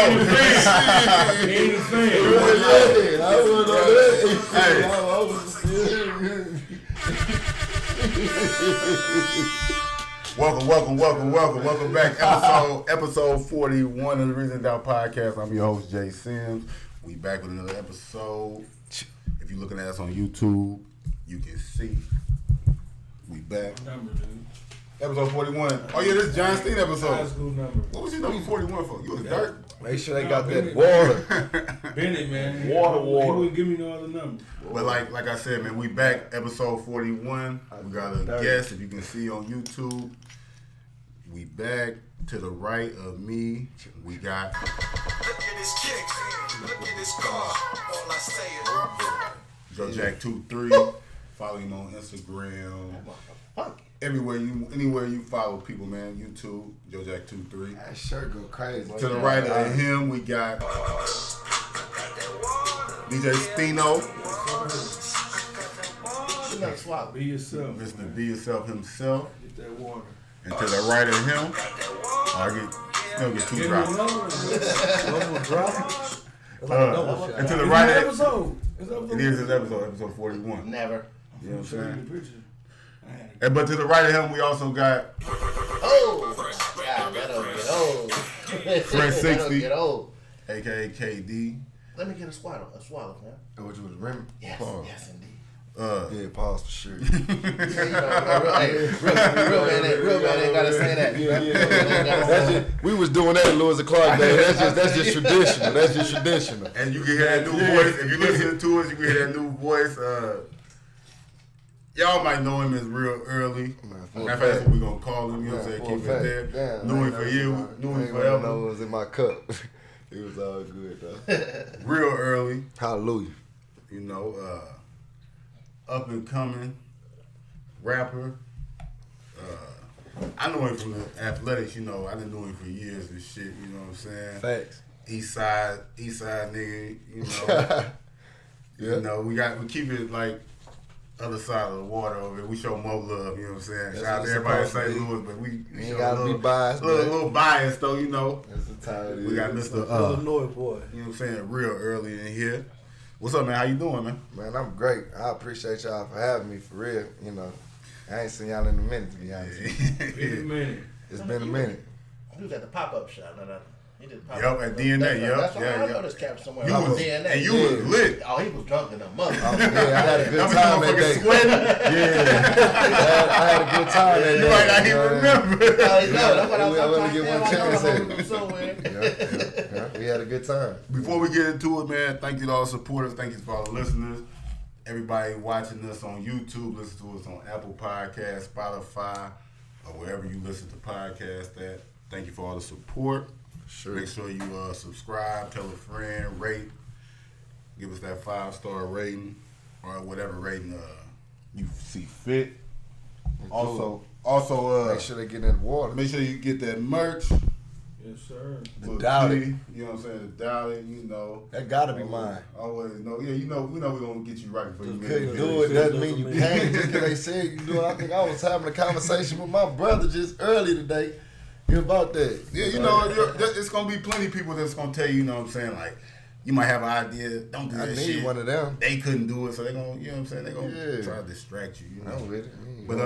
He ain't a fan. I wouldn't know that. Welcome back. Episode 41 of the Reason Doubt Podcast. I'm your host, Jay Sims. We back with another episode. If you're looking at us on YouTube, you can see we back. Number, dude. Episode 41. Oh yeah, this is John Steen episode. High school number. What was your number 41 for? You was dirt. Make sure they got Bennett, that water. Bennett, man. Water. He wouldn't give me no other number. But like I said, man, we back episode 41. We got a guest, if you can see on YouTube. We back. To the right of me, we got. Look at this kick. Look at this car. All I say is. JoJack23. Follow him on Instagram. Anywhere you follow people, man. YouTube, JoJack23. That shirt go crazy. To the right of him, we got DJ Stino. Be yourself. Mr. Be Yourself himself. Get that water. And to the right of him, still get two drops. And to the right of episode. It is his episode 41. Never. You know what I'm saying? And but to the right of him, we also got God, that'll get old. Fred 60, get old. aka KD. Let me get a swallow, man. Which was Remy? Yes, Pause. yes, indeed. Yeah, pause for sure. Real man ain't gotta say that. We was doing that in Lewis and Clark Day. That's just traditional. That's just traditional. And you can hear that new voice. If you listen to us, you can hear that new voice. Y'all might know him as Real Early. That's what we're gonna call him. You know what I'm saying? Keep it there. Damn, knew him for years. Knew him forever. Know it was in my cup. It was all good though. Real Early. Hallelujah. You know, up and coming rapper. I know him from the athletics, you know. I done knew him for years and shit, you know what I'm saying? Facts. East side nigga, you know. Yeah. You know, we keep it like other side of the water over here. We show more love, you know what I'm saying? That's Shout out to everybody in St. Louis, but we ain't show gotta be biased, man. little bias though, you know. That's the time. We got Mr. Illinois boy. You know what I'm saying, Real Early in here. What's up, man? How you doing, man? Man, I'm great. I appreciate y'all for having me, for real. You know, I ain't seen y'all in a minute, to be honest. It's been a minute. He was at the pop-up shop. No. He did pop-up. Yup, at DNA, yup. I know this cap somewhere. You was DNA. And you was lit. Oh, he was drunk in a mother. Yeah, I had a good time that day. Sweating. Yeah, I had a good time that day. You might not even remember. That's what I was I want to talking get one chance at it. somewhere. Yeah, we had a good time. Before we get into it, man, thank you to all the supporters. Thank you to all the listeners. Everybody watching us on YouTube, listen to us on Apple Podcasts, Spotify, or wherever you listen to podcasts at. Thank you for all the support. Sure. Make sure you subscribe, tell a friend, rate, give us that 5-star rating or whatever rating you see fit. Also, Make sure they get that water. make sure you get that merch. Yes, sir. The Dolly. You know what I'm saying? The Dolly, you know. That gotta be mine. Always know. Yeah, we know we're going to get you right before you Just get couldn't it. do it. Doesn't mean you can't. Just because they said you do it. I think I was having a conversation with my brother just early today about that. Yeah, you know, it's going to be plenty of people that's going to tell you, you know what I'm saying, like, you might have an idea, don't do that shit. I need one of them. They couldn't do it, so they're going to, you know what I'm saying, they're going to Yeah. try to distract you, you know. I'm with it. But,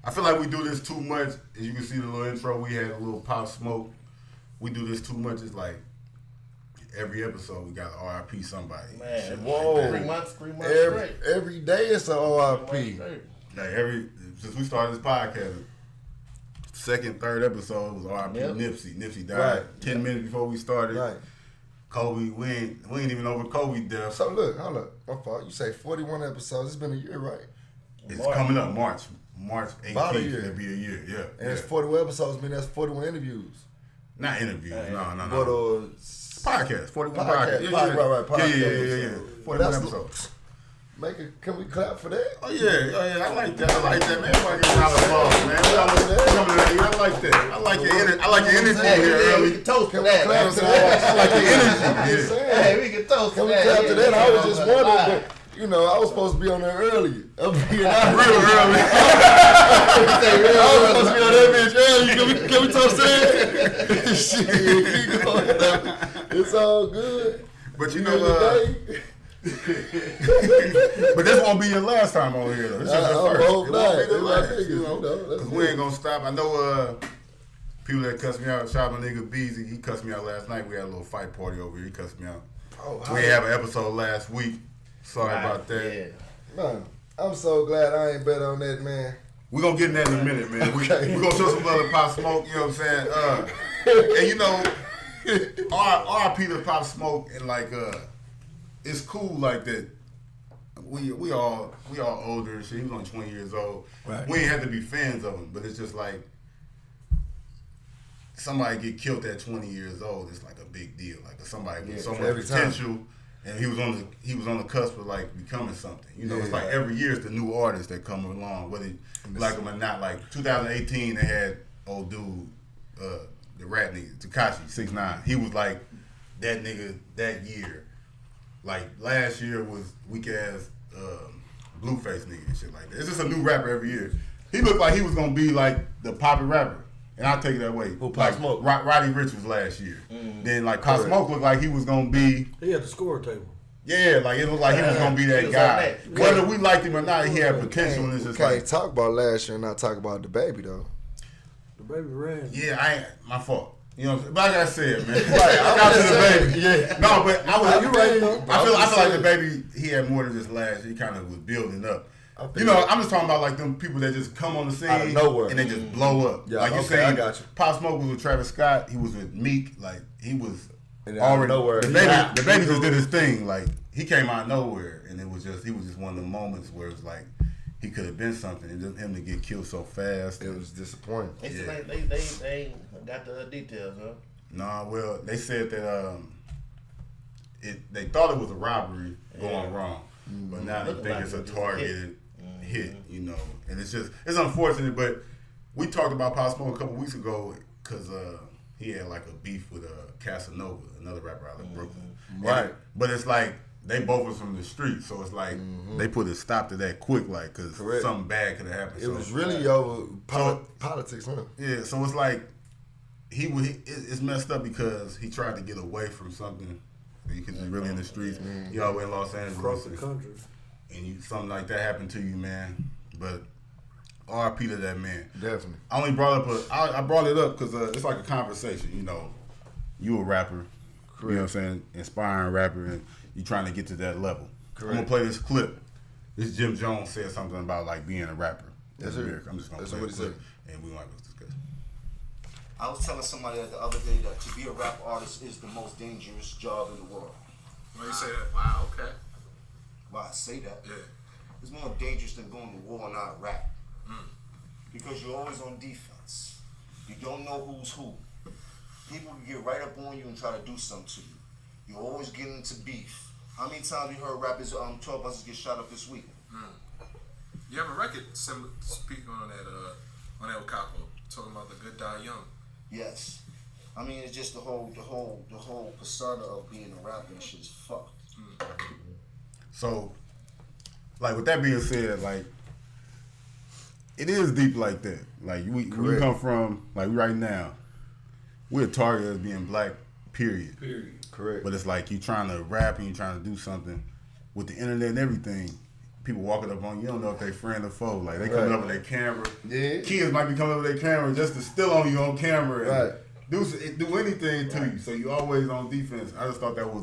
I feel like we do this too much. As you can see the little intro, we had a little pop smoke. We do this too much. It's like every episode we got RIP somebody. Man, whoa. 3 months straight. Every day it's an ORP. Like since we started this podcast, second, third episode was RIP Nipsey. Nipsey died Right. 10 minutes before we started. Right. Kobe, we ain't even over Kobe death. So look, hold up. My fault. You say 41 episodes. It's been a year, right? It's coming up March 18th. About a year. It'll be a year, yeah. And it's 41 episodes, mean that's 41 interviews. Not interviews, no. But Podcast, 41 podcast. podcast. Right, podcast. Yeah. 41 episodes. Can we clap for that? Oh yeah, I like that, man. Everybody get round of applause, man. I like that. I like your energy here We early. can toast to Can we that. clap to that? I like your energy. I'm just saying. Hey, we can toast to Can we that. clap to that? I was just wondering. You know, I was supposed to be on there early. I'm being out Real early. I was supposed to be on that bitch early. Can we talk shit? Keep going. It's all good. But you know, but this won't be your last time on here though. This is your first. hope It not. won't be the It's my last, niggas, you know, you know, that's 'cause we ain't gonna stop. I know people that cuss me out. Shout out my nigga Beezy. He cussed me out last night. We had a little fight party over here. He cussed me out. We didn't have an episode last week. Sorry about that. Yeah. Man, I'm so glad I ain't bet on that, man. We're gonna get in that in a minute, man. We're gonna show some love to Pop Smoke, you know what I'm saying? And you know, RIP to Pop Smoke, and like it's cool like that. We all older and shit. He was only 20 years old. Right. We ain't have to be fans of him, but it's just like somebody get killed at 20 years old, it's like a big deal. Like somebody with so much potential. And he was on the cusp of like becoming something. You know, it's like every year it's the new artists that come along, whether you like them or not. Like 2018, they had old dude, the rap nigga, Tekashi 6ix9ine. He was like that nigga that year. Like last year was weak ass Blueface nigga and shit like that. It's just a new rapper every year. He looked like he was gonna be like the poppin' rapper. And I'll take it that way. Who, Pop like Smoke? Roddy Ricch was last year. Then like Pop Smoke looked like he was gonna be. He had the score table. Yeah, like it looked like he was gonna be that was guy. like that. Whether we liked him or not, he had potential, and it's just Can't like, talk about last year and not talk about the baby though. The baby ran. yeah, I ain't my fault. You know, what I'm saying? But like I said, man, I got to the baby. Yeah, no, but I was. You right though. I feel like the baby, he had more than just last year. He kind of was building up. You know, I'm just talking about like them people that just come on the scene Out of nowhere. and they just blow up. Yeah, like you okay, saying, I got you. Pop Smoke was with Travis Scott. He was with Meek. Like he was And out of already nowhere, The baby just did his thing. Like he came out of nowhere, and he was just one of the moments where it's like he could have been something, and just him to get killed so fast. It was disappointing. They Yeah. like they ain't got the details, huh? Nah, well, they said that they thought it was a robbery going wrong, but now they Looking think like it's a it was a targeted hit, you know. And it's unfortunate, but we talked about Pop Smoke a couple weeks ago because he had like a beef with Casanova, another rapper out of Brooklyn. Right. But it's like they both was from the street, so it's like they put a stop to that quick, like, because Correct. something bad could have happened. It So- was really over politics, huh? yeah, so it's like it's messed up because he tried to get away from something. Because he's really in the streets. Y'all in Los Across Angeles, the country. and something like that happened to you, man. But R.I.P. to that man. Definitely. I only brought up I brought it up because it's like a conversation. You know, you a rapper, you know what I'm saying, inspiring rapper, and you trying to get to that level. Correct. I'm gonna play this clip. This Jim Jones said something about like being a rapper. Yes, sir. I'm just gonna That's play what the he clip, said. and we might discuss. I was telling somebody the other day that to be a rap artist is the most dangerous job in the world. Why you say that? Wow, okay. Why I say that? Yeah. It's more dangerous than going to war and not rap. Because you're always on defense. You don't know who's who. People can get right up on you and try to do something to you. You're always getting into beef. How many times you heard rappers, 12 buses get shot up this week? You have a record similar, speaking on that El Capo, talking about the good die young. Yes. I mean, it's just the whole persona of being a rapper and shit is fucked. So, like with that being said, like it is deep like that. Like we come from like right now, we're targeted as being black. Period. Correct. But it's like you trying to rap and you trying to do something with the internet and everything. People walking up on you, don't know if they friend or foe. Like they coming up with their camera. Yeah. Kids might be coming up with their camera just to steal on you on camera. And Right. do anything to you. So you always on defense. I just thought that was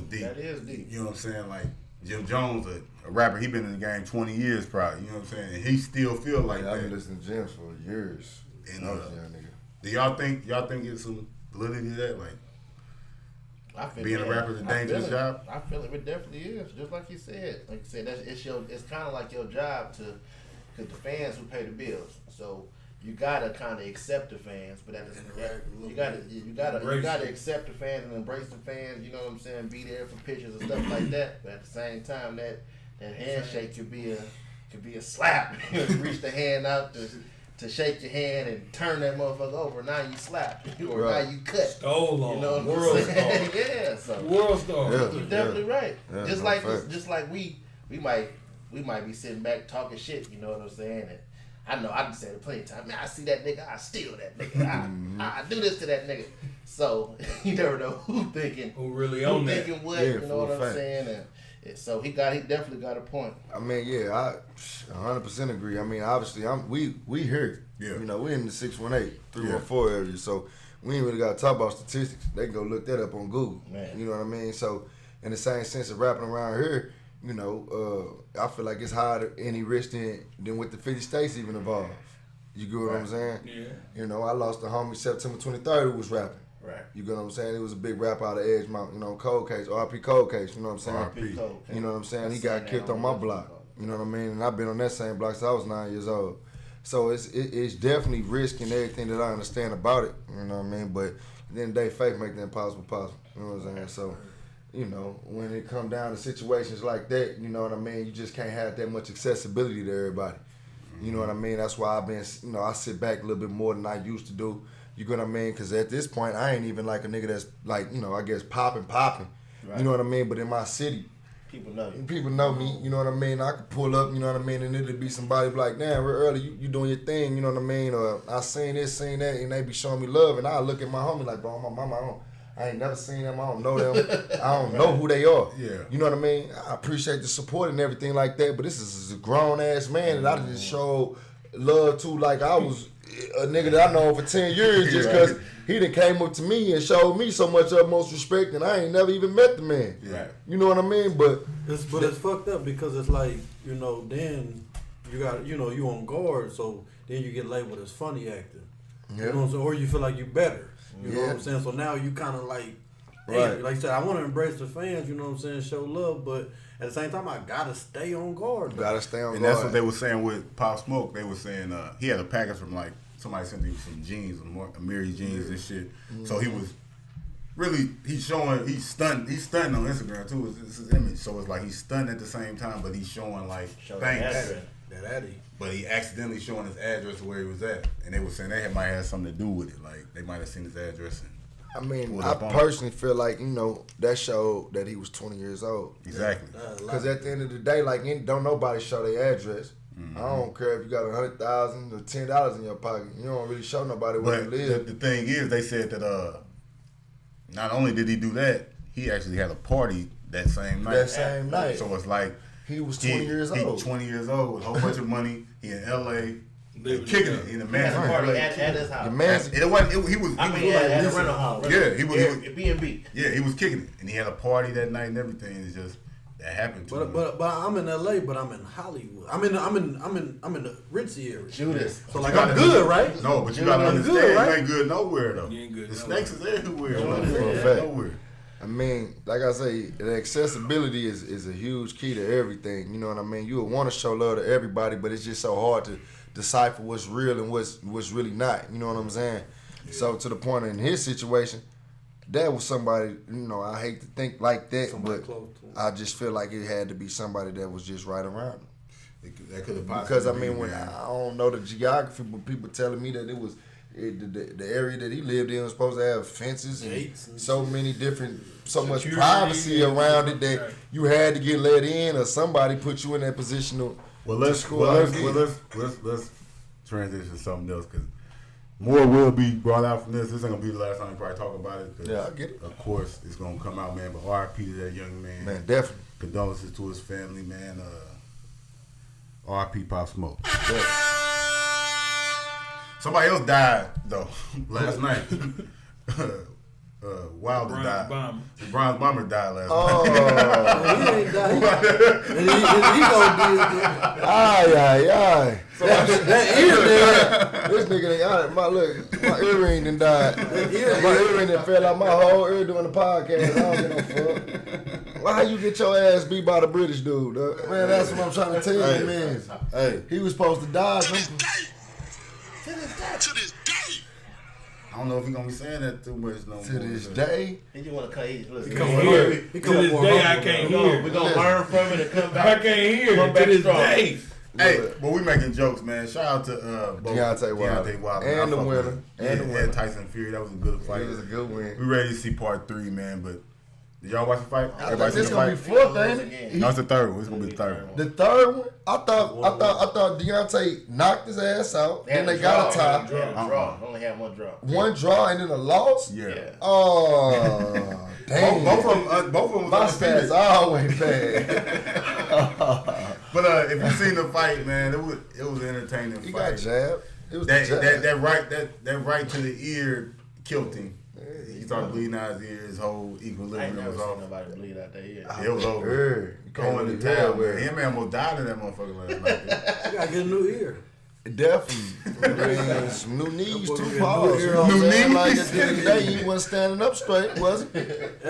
deep. That is deep. You know what I'm saying? Like Jim Jones, a rapper, he been in the game 20 years probably. You know what I'm saying? And he still feel like I've been that. listening to Jim for years. And, I was a young nigga. Do y'all think it's some validity to that? Like I feel being a rapper is a dangerous job? I feel it definitely is. Just like you said. Like you said, it's kind of like your job because the fans who pay the bills. So you gotta kind of accept the fans, but at the you gotta accept the fans and embrace the fans. You know what I'm saying? Be there for pictures and stuff like that. But at the same time, that handshake could be a slap. You reach the hand out to to shake your hand and turn that motherfucker over. Now you slap or Right. now you cut. Stole on You know what World I'm Star. saying? Yeah, so World Star. Yeah. you're definitely right. Yeah, just no like facts. just like we might be sitting back talking shit. You know what I'm saying? And I know I done said it plenty of times. Man, I see that nigga, I steal that nigga. I do this to that nigga. So you never know who thinking. Who really on that? Thinking what? Yeah, you know for what a I'm fact. saying? And so he definitely got a point. I mean, yeah, I 100% agree. I mean, obviously, we here. Yeah. You know, we in the 618, 314 area, so we ain't really got to talk about statistics. They can go look that up on Google. Man. You know what I mean? So, in the same sense of rapping around here, you know, I feel like it's harder any risk than with the 50 states even involved. You get what I'm saying? Yeah. You know, I lost a homie September 23rd who was rapping. Right. You get what I'm saying? He was a big rapper out of Edgemont, you know, Cold Case, RP Cold Case, you know what I'm saying? RP. You know what I'm saying? He I got seen killed that on on my the block. website. You know what I mean? And I've been on that same block since I was 9 years old. So it's definitely risk and everything that I understand about it. You know what I mean? But at the end of the day, faith make the impossible possible. You know what I'm saying? So, you know, when it come down to situations like that, you know what I mean? You just can't have that much accessibility to everybody. You know what I mean? That's why I've been, you know, I sit back a little bit more than I used to do. You get what I mean? Because at this point, I ain't even like a nigga that's like, you know, I guess popping. Right. You know what I mean? But in my city, People know you. people know me, you know what I mean? I could pull up, you know what I mean? And it'll be somebody like, damn, real early, you doing your thing, you know what I mean? Or I seen this, seen that, and they be showing me love. And I look at my homie like, bro, my mama, I ain't never seen them. I don't know them. I don't know who they are. Yeah. You know what I mean? I appreciate the support and everything like that, but this is a grown-ass man that I just showed love to like I was a nigga that I know for 10 years just because he done came up to me and showed me so much utmost respect and I ain't never even met the man. Yeah. You know what I mean? But It's fucked up because it's like, you know, then you got, you know, you on guard, so then you get labeled as funny acting. You know what I'm saying? Or you feel like you better. You know what I'm saying? So now you kind of like, Right. like I said, I want to embrace the fans, you know what I'm saying, show love, but at the same time, I got to stay on guard. you gotta stay on And guard. that's what they were saying with Pop Smoke. They were saying he had a package from like somebody sent him some jeans, Amiri jeans and shit. So he was really he's stunting on Instagram too. It's his image, so it's like he's stunting at the same time, but he's showing like Showing thanks. That Addy. But he accidentally showing his address where he was at, and they were saying might have something to do with it. Like they might have seen his address. I mean, pulled I up on personally feel like, you know, that showed that he was 20 years old. Exactly. Because at the end of the day, like, don't nobody show their address. I don't care if you got $100,000 or $10 in your pocket. You don't really show nobody where you But live. the thing is, they said that not only did he do that, he actually had a party that same night. That same night. So it's like He was 20 years old. He 20 years old with a whole bunch of money. He in L.A. Living kicking it it in the He had a mansion. party LA, at kicking his house. Your man, It wasn't. He was. I he mean, was at a listen, rental home. Yeah, he was. B&B. Yeah, he was kicking it, and he had a party that night and everything. It's just that happened to him. But I'm in LA, but I'm in Hollywood. I'm in the ritzy area. Judas. So like I'm good, right? No, but you gotta I'm understand, good, right? you ain't good nowhere though. You ain't good The nowhere. snakes is everywhere. For a Yeah, fact. nowhere. I mean, like I say, the accessibility is a huge key to everything. You know what I mean? You would want to show love to everybody, but it's just so hard to decipher what's real and what's really not. You know what I'm saying? So to the point in his situation, that was somebody, you know, I hate to think like that, Somebody but close to him. I just feel like it had to be somebody that was just right around him. That could have possibly Because I been, mean, when man. I don't know the geography, but people telling me that it was the area that he lived in was supposed to have fences and Gates and so many different, so much security privacy and around it stuff, that right. you had to get let in, or somebody put you in that position to. Let's transition to something else because more will be brought out from this. This ain't gonna be the last time we probably talk about it. 'Cause Yeah, I get it. Of course, it's gonna come out, man. But R.I.P. to that young man. Man, definitely. Condolences to his family, man. R.I.P. Pop Smoke. Somebody else died though last night. Wilder Brian died. Bomber. The Bronze Bomber died last night. Oh, He ain't died. And he gonna be aye. that ear there. This nigga, my earring done died. My earring done fell out my whole ear doing the podcast. I don't give no fuck. Why you get your ass beat by the British dude, dog? Man, that's what I'm trying to tell you, man. Hey, He was supposed to die. To this day. I don't know if he's gonna be saying that too much no more. To this day. He just want to cut. Listen, come we on, gonna- He To come this more day, I humble, can't man. hear. We're gonna learn from it and come I back. can't hear. Come To back this strong. day. Hey, but we making jokes, man. Shout out to Deontay Wilder. And the winner. And the winner. Tyson Fury. That was a good fight. It was a good win. We ready to see part 3, man. But did y'all watch the fight? I think it's gonna be fourth, ain't it? No, it's the third one. It's gonna be the third one. The third one, I thought Deontay knocked his ass out. Then they got a tie. Draw. Only had one draw. One draw and then a loss. Yeah. Oh, damn. Both of them My was undefeated. stats always bad. But if you seen the fight, man, it was an entertaining He fight. got jabbed. It was the jab. That right to the ear killed him. He started bleeding out his ear. His whole I ain't equilibrium never was seen off. nobody bleed out their ear. It was over. Going to town, man. Him man almost died in that motherfucker last night. You gotta get a new ear. Definitely. Some new knees, That boy two get paws. new You know what I'm ear saying? on Like knees. at the end of the day, he wasn't standing up straight, was he?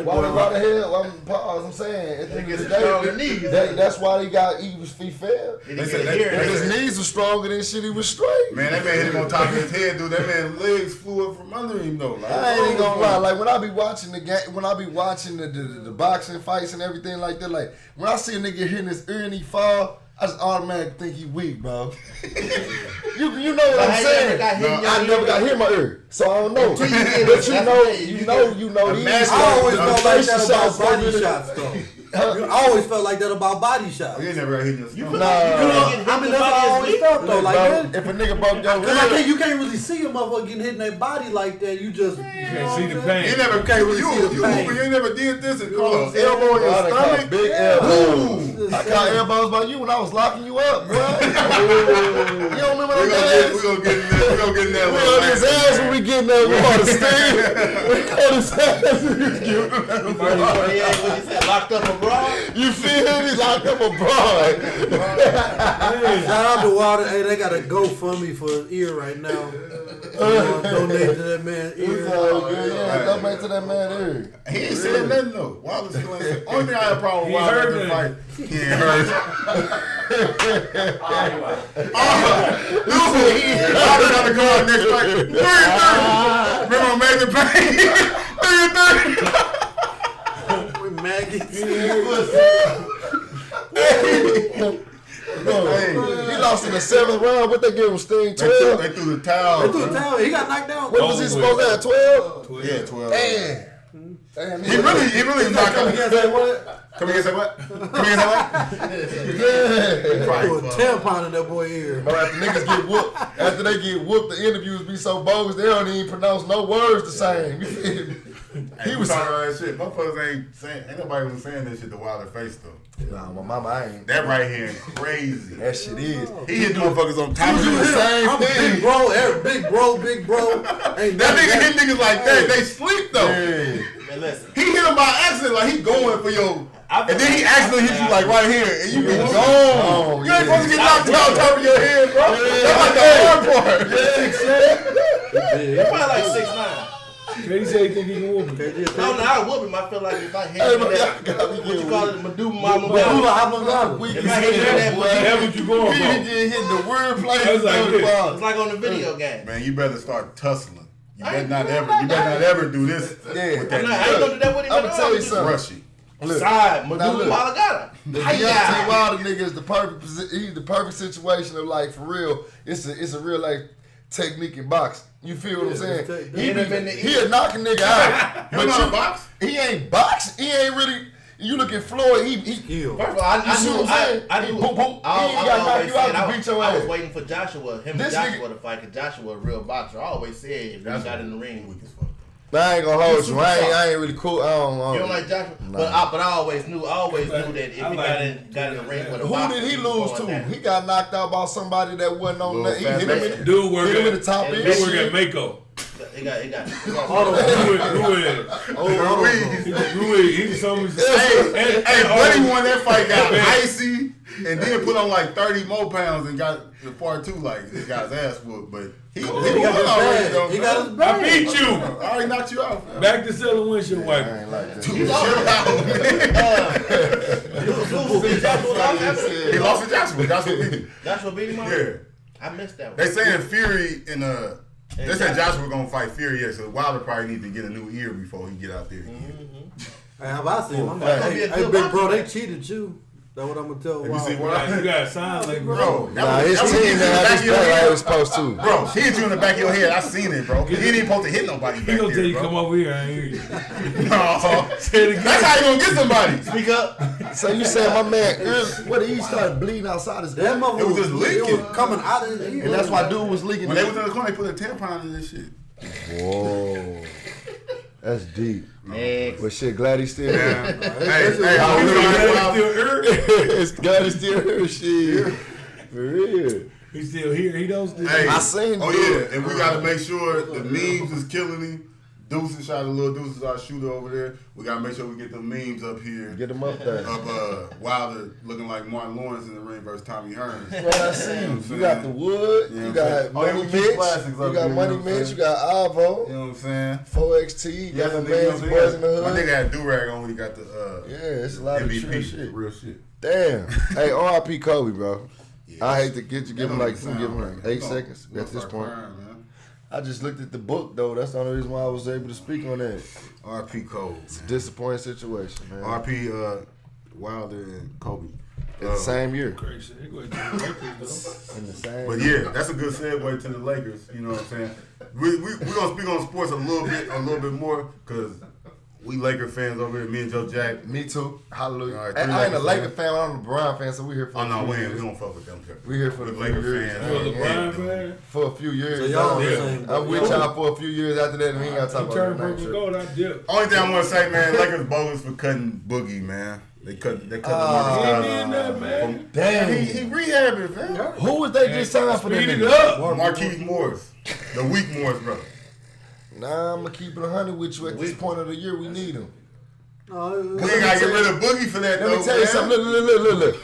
Why the hell? Pause. I'm saying at the end of the stronger day, knees. that's why he fell. They said His knees were stronger than shit. He was straight. Man, that man hit him on top of his head, dude. That man's legs flew up from under him, though. Like, I ain't gonna lie. Like when I be watching the game, when I be watching the boxing fights and everything like that, like when I see a nigga hitting his ear and he fall, I just automatically think he weak, bro. you know what I'm saying? I never got hit in my ear, so I don't know. But you know these. I always felt like that about shots body go shots, though. I always felt like that about body shots. You ain't never got hit in your stomach. I mean, that's how I always felt, though. Like, man, if a nigga broke your because you can't really see a motherfucker getting hit in their body like that. You just can't see the pain. You never can't really see the pain. You ain't never did this and call know an what I'm elbow in your stomach. Big elbows. I caught elbows by you when I was locking you up, bro. You don't remember that? We gonna get in there. We gonna get in there. We on his ass when we get in there. We on the stand. We on his ass when we get in there. Locked up abroad. You feel me? He's locked up abroad. shout out to Wilder. Hey, they got a GoFundMe for his ear right now. Donate to that man's ear. Donate to that man ear. He ain't said nothing though. Wilder still ain't said. Only thing I had a problem with Wilder in the fight, he ain't heard. Wilder got to go out next fight. 3-30. Remember Amazing Pain? 3-30. With maggots. He lost in the 7th round. What they give him? Sting 12. They threw the towel. They threw the towel. He got knocked down. What was he supposed to have? 12? Yeah, 12. Damn. He really knocked Come him. again, say what? Come again, say what? Come again, say what? Threw a tampon in that boy's ear. Bro, after niggas get whooped, after they get whooped, the interviews be so bogus, they don't even pronounce no words the same. You feel me? He was talking about that shit. Motherfuckers ain't nobody was saying that shit to Wilder face though. Nah, my mama, I ain't. That right hand crazy. That shit is. He hit motherfuckers on top of You the the same I'm thing. big bro. Ain't That nigga hit niggas like that. They sleep though. Man, listen. He hit him by accident, like he going for your. And then he accidentally hit you like right here, and you be gone. You ain't supposed to get knocked out on top of your head, bro. That's like the hard part. He probably like 6'9". He say he think he can whoop him. I don't know how to whoop him. I feel like if I hit him what you call it, Medulla We If I hit that, That's what you going He for. get hit the weird place. That's like this. it's like on the video game. Man, you better start tussling. You better not ever do this. Yeah. With I ain't that gonna do that with him. I'm gonna tell you something. rushy. Look, Side, Now Medulla look. Oblongata. the Deontay Wilder nigga is the perfect. He's the perfect situation of like for real. It's a real like technique in boxing. You feel what I'm saying? He'll knock a nigga out, But you box? he ain't boxing. He ain't really. You look at Floyd. He Kill. First of all, You see what I'm saying? I knew. He boom, boom. I He ain't gotta knock always you out said to beat your I was ass. waiting for Joshua, him This and Joshua nigga- to fight, because Joshua a real boxer. I always said if he got in the ring, we can fuck. I ain't gonna hold you. I Super ain't really cool. I don't. You don't like Joshua? Nah. But I always knew that if he got in the ring with a Who boxer, did he was lose going to? down. He got knocked out by somebody that wasn't on that. He hit him in Dude work hit him in at the top and end. dude work shit. at Mako. He got. Ruiz. He some. Hey, Buddy won that fight, got icy, and then put on like 30 more pounds and got the part 2 like he got his ass whooped. But he won already though. He got his I bag. beat you. I already knocked you out. Man. Back to selling windshield I wiper. ain't like that. He lost to Joshua. Joshua beat him. Joshua beat him up? Yeah. I missed that one. They saying Fury in they said Joshua gonna fight Fury, yeah, so Wilder probably need to get a new ear before he get out there again. Hey, have I seen him? I'm That's like, gonna be a hey, good big bro, boxing they match. cheated you. That's what I'm gonna tell. You see why? You got to sign like Bro, Nah, his team now just play like it's supposed to. Bro, she hit you in the back of your head. I seen it, bro. He ain't even supposed to hit nobody back He gonna there, tell you bro. come over here. I ain't hear you. No. Say it again. That's how you gonna get somebody. Speak up. So you saying my man, what he started bleeding outside his That ear? motherfucker It was just leaking. coming out of his ear. And that's why dude was leaking. When they was in the corner, they put a tampon in this shit. Whoa. That's deep. Eggs. But shit, glad he's still here. Hey, how we It's glad he's still here, shit. For real. He's still here. He don't still. Hey, I seen oh dude. yeah, and we gotta make sure the memes is killing him. Deuces shot a little Deuces, our shooter over there. We gotta make sure we get the memes up here. Get him up there. Of Wilder looking like Martin Lawrence in the ring versus Tommy Hearns. Well, I seen you got the Wood, You know you what I'm saying? got Oh, yeah, Money we keep Mitch, classics you up got here, Money you know what I'm Mitch, you saying? got Avo, You know what I'm saying? 4XT, you got the nigga, man's boys in the My hood. nigga had do-rag on when he got the Yeah, it's a lot of true MVP. shit. Real shit. Damn. Hey, R.I.P. Kobe, bro. Yeah. I hate to give him like Sound give him right. like 8 We seconds gonna at this start point. crying, man. I just looked at the book though. That's the only reason why I was able to speak on that. R.P. Cole. It's a disappointing situation, man. R.P. Wilder and Kobe. In the same year. Great shit. He going to the Lakers, though. In the same But year. yeah, that's a good segue to the Lakers. You know what I'm saying? We gonna speak on sports a little bit more because we Laker fans over here. Me and Joe Jack. Me too. Hallelujah. All right, Hey, three I ain't a Lakers Laker fan. I'm a LeBron fan, so we here for Oh a no, few we years. don't fuck with them. We here for the Laker few fans. You a years. LeBron fan? For a few years. So y'all on the Yeah. same I'm with y'all for a few years after that, and we ain't got to talk He about turned that purple shit. gold. I dip. Only thing I want to say, man, Lakers bogus for cutting Boogie, man. They cut the He Marcus ain't that, man. Damn. He rehabbing, man. Who was they just signed for that Speed it nigga? up. Marquise Morris, the weak Morris brother. Nah, I'm going to keep it 100 with you. At this point of the year, we need him. No, We ain't gotta get rid of Boogie for that, Let though, me tell you man. something. Look.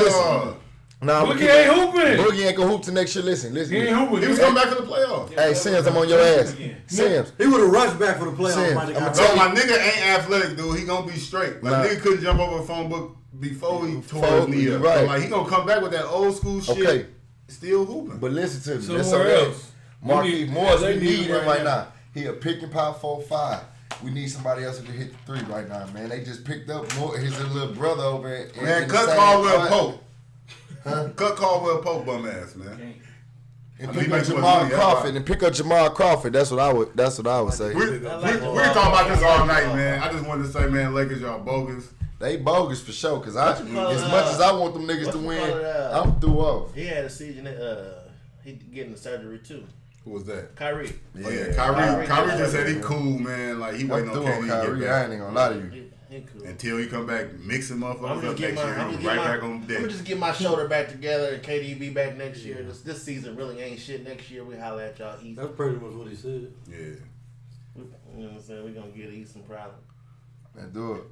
Listen. Nah, Boogie ain't hooping. Boogie ain't gonna hoop till next year. Listen. He ain't hooping. He was coming back for the playoffs. Hey, Sims, I'm on your ass. Sims. he would have rushed back for the playoffs. Sam, might have I'ma got tell No, hurt. my nigga ain't athletic, dude. He gonna be straight. Like, Nah. nigga couldn't jump over a phone book before he tore Before- his knee up. right. So, like, he gonna come back with that old school shit. Okay. Still hooping. But listen to me. Somewhere That's something else. Marquise We need- Morris, they we need need him him right right now. now. He a pick and pop 4-5. We need somebody else who can hit the 3 right now, man. They just picked up his little brother over in Man, in cut the same Caldwell class. Pope. Huh? Cut Caldwell Pope, bum ass, man. And I mean, pick he up makes too much Jamal money, that's Crawford. why. And pick up Jamal Crawford. That's what I would say. We can talk about this all night, man. I just wanted to say, man, Lakers, y'all bogus. They bogus for sure. Cause What you call as it, much as I want them niggas what to you win, call it, I'm through off. He had a season. He getting the surgery too. Who was that? Kyrie. Oh, yeah, Kyrie just said he cool, man. Like, he I'm waiting on through on KD to Kyrie. get I back. ain't gonna lie to you. He cool. Until he come back mixing I'm motherfuckers just up get next year. my, He'll be right back on I'm deck. gonna just get my shoulder back together and KD be back next year. This season really ain't shit. Next year we holler at y'all East. That's pretty much what he said. Yeah. You know what I'm saying? We gonna get East some problem. Man, do it.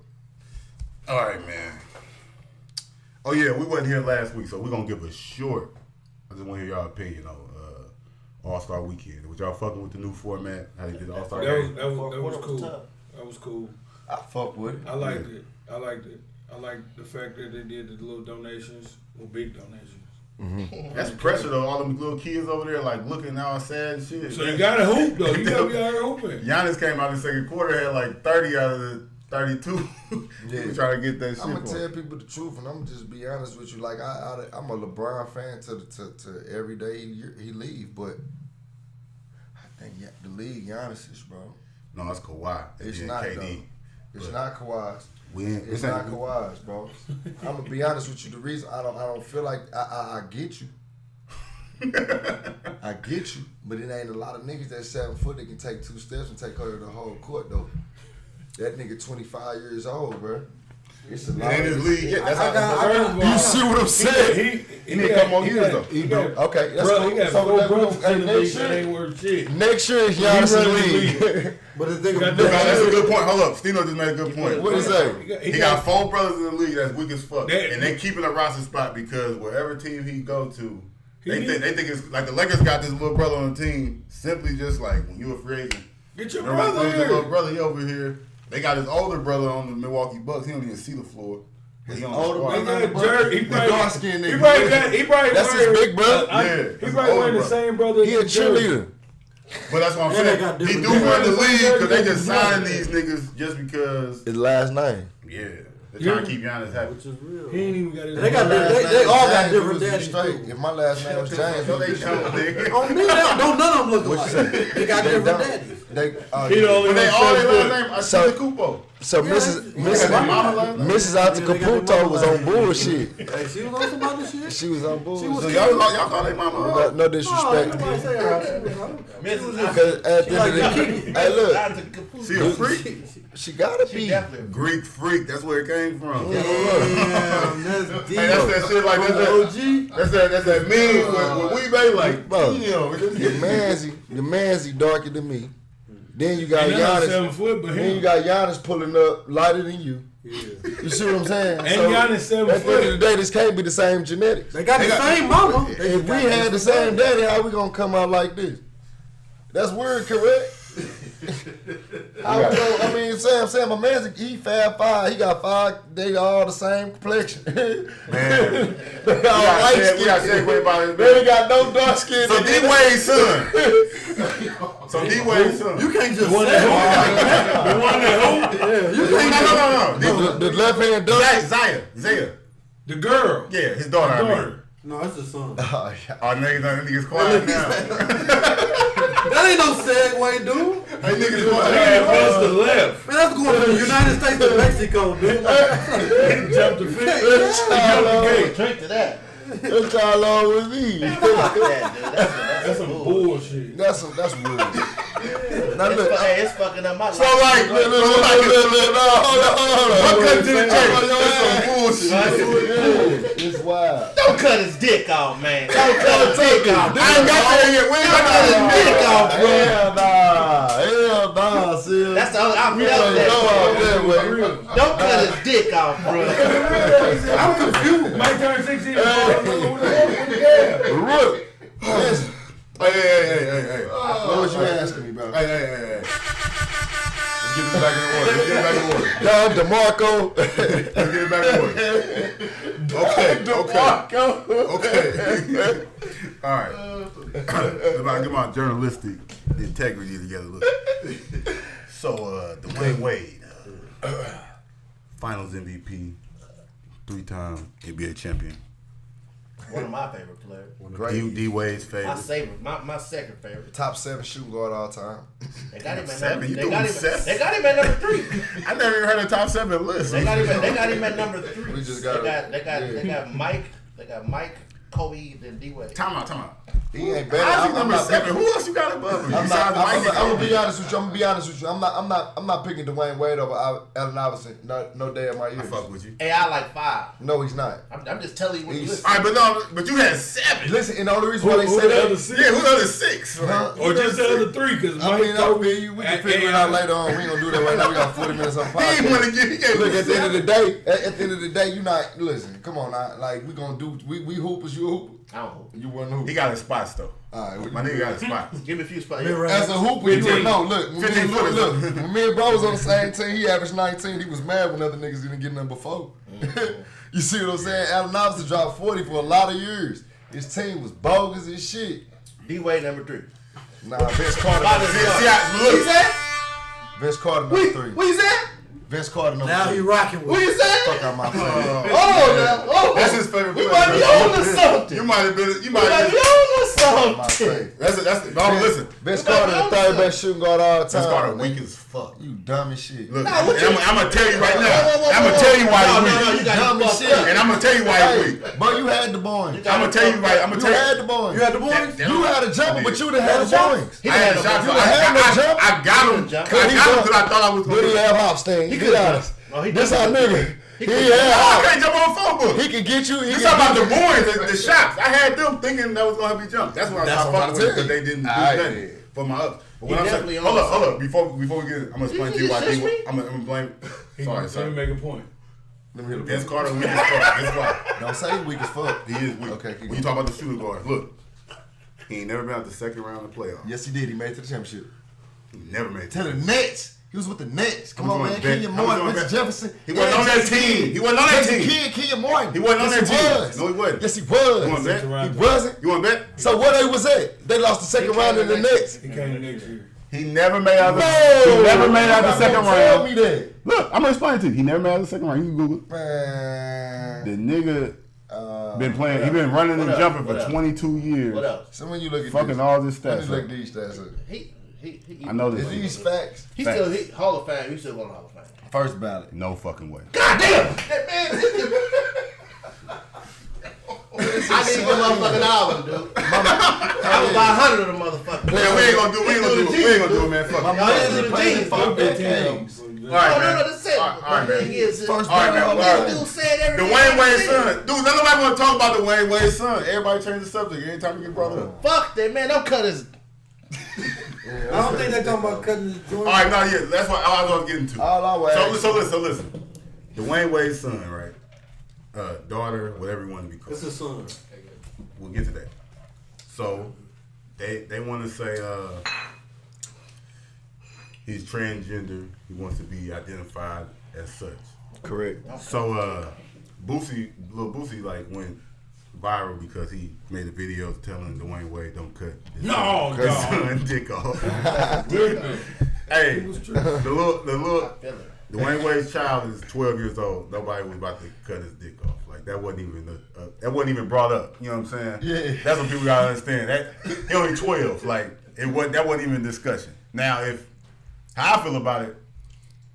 All right, man. Oh, yeah, we wasn't here last week, so we're going to give a short. I just want to hear y'all opinion on All-Star Weekend. Was y'all fucking with the new format? How they did the All-Star That game? was Tough. cool. That was cool. I fuck with it. I liked it. I liked the fact that they did the little donations, or big donations. That's pressure, though. All them little kids over there, like, looking all sad and shit. So you gotta hoop though. You gotta be out here hooping. Giannis came out in the second quarter, had like 30 out of the 32. Yeah. We trying to get that shit I'm gonna for tell him. people the truth, and I'm gonna just be honest with you. Like I'm a LeBron fan to every day he leave, but I think the league Giannis is, bro. No, it's Kawhi. It's then not KD. though. It's not Kawhi's. It's ain't- not Kawhi's, bro. I'm gonna be honest with you. The reason I don't feel like I get you. I get you, but it ain't a lot of niggas that's 7 foot that can take 2 steps and take over the whole court though. That nigga 25 years old, bro. It's a lot. And in his league, yeah, that's I got- You see what I'm saying? He need a couple more years, though. He do. Okay, that's Bro, cool. he got So 4 that- brothers hey, in the league that ain't worth shit. Next year is He Giannis' running the league. But the thing got about No, that's a good point. Hold up. Stino just made a good point. What is that? He got 4 brothers in the league that's weak as fuck. That- And they keeping a roster spot because wherever team he go to, they He- think it's like the Lakers got this little brother on the team simply just like when you a free agent. Get your Remember, brother his little here. brother, he over here. They got his older brother on the Milwaukee Bucks. He don't even see the floor. But he on the older squad. brother? They got Jerk. He The probably dark-skinned nigga. He probably That's his wearing- big brother? Yeah, He that's probably his wearing older the brother. same brother. He a cheerleader. But that's what I'm And they saying. got He different do run the jerseys. league because they just Different signing jerseys. these niggas just because. His last name. Yeah, They're trying to keep Giannis happy. Which is real. He ain't even got his. They all got different daddies straight. too. If my last name was James, No, they don't, nigga. On me, don't none of them look alike. They got different daddies. He the only But they all their one. last name are So- Kupo. So Mrs. Yeah, Atacaputo was on bullshit. Hey, she was on some other shit. She was on bullshit. So y'all call their mama up. No disrespect. Nobody say her. Because at the end of the day, hey, look, She a freak. she gotta be. Definitely. Greek freak. That's where it came from. Damn, that's deep. Hey, that's that shit like From the OG. That's that meme with we made like, Bro, damn. the man's darker than me. Then you got Ain't not Giannis. 7 foot, but Then you him. got Giannis pulling up lighter than you. Yeah. You see what I'm saying? Ain't Giannis 7 at the end of the foot. day, this can't be the same genetics. They got the same mama. If we had the same daddy, how we gonna come out like this? That's weird, correct? How we gonna, I mean, I'm saying my man, he 5'5", he got 5, they got all the same complexion. Man, They all light we got skin. segue about it. They ain't got no dark skin. So D-Wade's son. So D-Wade's son. You can't just say The one that you can't No. The left hand dunk. Zaya. the girl. Yeah, his daughter. I mean. No, it's the son. Oh, yeah. Oh, niggas quiet now. That ain't no segue, dude. Hey, niggas He quiet. was the left. Man, that's going from the United States to Mexico, dude. Jumped the fence. Drink to that. That's all on with me. Fuck that, dude. That's some bullshit. That's weird. Now look, It's fucking up my life. So like, hold on. what cut to the chase? That's some bullshit. It's wild. Don't cut his dick off, man. Don't cut his dick off. I ain't got there yet. We ain't got Cut his dick there off, bro. Hell nah, see. That's the only. I felt that. Don't cut his dick off, bro. I'm confused. Mike turned 16. Listen, Hey. what was you asking me, bro? Hey. Let's get this back in order. Don DeMarco. Let's get it back in order. Okay. All right. Let's get my journalistic integrity together. Look. So, Dwayne Wade, Finals MVP, 3-time NBA champion. One of my favorite players. D Wade's My favorite. favorite. My second favorite. Top 7 shooting guard all time. They got him at Seven? number. You They doing got him. seven? They got him at number 3. I never even heard a top 7 list. They got him at number 3. We just got They got Mike. They got Mike, Kobe, then D Wade. Time out. He ain't better. How's he I'm number not 7? picking- Who else you got above him? I'm Besides Mike and gonna Kobe? be honest with you. I'm not picking Dwayne Wade over Allen Iverson. No day of my I years. fuck with you. Hey, I like 5. No, he's not. I'm just telling you what you He's- listen. All right, but you had 7. Listen, and the only reason why they Who say the other that. 6? Yeah, who the other 6? Huh? Or just the other 3? Because I mean, we can figure it out later on. We ain't gonna do that right now. We got 40 minutes on He ain't want to podcast. get. He gave Look, me at the end of 7. the day, you not listen. Come on, now. Like we gonna do. We hoopers. You a hooper. I don't know. You wasn't a hooper. He got his spots though. All right, My nigga got his spots. Give me a few spots. As a hooper, you would know. Look, when 15 footers. when me and bro was on the same team, he averaged 19. He was mad when other niggas didn't get nothing before. You see what I'm saying? Allen Iverson dropped 40 for a lot of years. His team was bogus as shit. D Wade number 3. Nah, Vince Carter. Vince Carter number 3. What you said? Vince Carter number Now 3. he rocking with What you said? Fuck out my face. Oh, That's his favorite we player. might be on to something. You might have been. You We might might have be been. on to My something. face. That's. No, listen. Vince Carter, the third best shooting guard all time. Vince Carter nigga. weak as fuck. You dumb as shit. Look, Nah, what I'm gonna tell you right now. Whoa, I'm gonna tell you why No, he's weak. you got Dumb me as fucked shit. up. And I'm gonna tell you why he's weak. Hey, but you had the boys. I'm gonna tell you right. I'm gonna You tell had you. the boys. You had the boys? You had a jumper, but you didn't have the boys. He I had a didn't shot. have no- I got him. Jump. I got him because I thought I was What do gonna. you have Hopstein? You could've be honest. Oh, he This our definitely- nigga. He I had can't jump on phone book. He can get you. He You can talking about get the boys, the shots. I had them thinking that was gonna help me jump. That's why I That's stopped what fucking I'm with it, telling because they you. didn't do Aight. nothing for my ups. But what He I'm definitely saying, on hold something. up. Before we get it, I'm gonna explain to you why you D. just I'm gonna blame. Let me Sorry. make a point. Let me hear the Vince voice. Carter weak as fuck. That's why. Don't say he weak as fuck. He is weak. Okay, keep When going. you talk about the shooting guard, look, he ain't never been out the second round of the playoffs. Yes, he did. He made it to the championship. He never made it. To the Nets. He was with the Nets. Come How on, much man. you want to Kenyon bet? How much Martin, you want to Richard bet? Jefferson. He wasn't on that team. He wasn't on that team. Kenyon Martin. He wasn't on Yes, that he team. was. No, he wasn't. Yes, he You want was. to bet? He wasn't. You want to bet? So where they was at? They lost the second round in the Nets. He came next year. He never made out the second round. Tell me that. Look, I'm gonna explain it to you. He never made out the second round. You can Google it. Man. The nigga been playing. He been running and jumping for 22 years. What else? So when you look at fucking all this let stats. me look at these stats. He I know this. Is these facts? He's still Hall of Fame. He's still going to Hall of Fame. First ballot. No fucking way. God damn! That man. I need the motherfucking album, dude. I would buy 100 of them motherfuckers. Man, we ain't gonna do it, man. Fuck it. Y'all didn't do the team. Fuck that team. All right, man. No, that's it. All right, The thing man. is, First All right, man. All right. dude said everything. Dwayne Wade's son. Dude, nobody want to talk about Dwayne Wade's son. Everybody change the subject anytime you get brought up. Fuck that, man. Don't cut his. I don't think they're talking about cutting his joint. All right, no, yeah, that's what I was getting to. All I was So listen. Dwayne Wade's son, right? Daughter, whatever you want to be called. It's his son. We'll get to that. So they want to say he's transgender. He wants to be identified as such. Correct. So Lil Boosie like went viral because he made a video telling Dwayne Wade don't cut his son dick off. Hey, the little Dwayne Wade's child is 12 years old. Nobody was about to cut his dick off. Like that wasn't even brought up. You know what I'm saying? Yeah. That's what people gotta understand. That he only 12. Like that wasn't even a discussion. Now how I feel about it,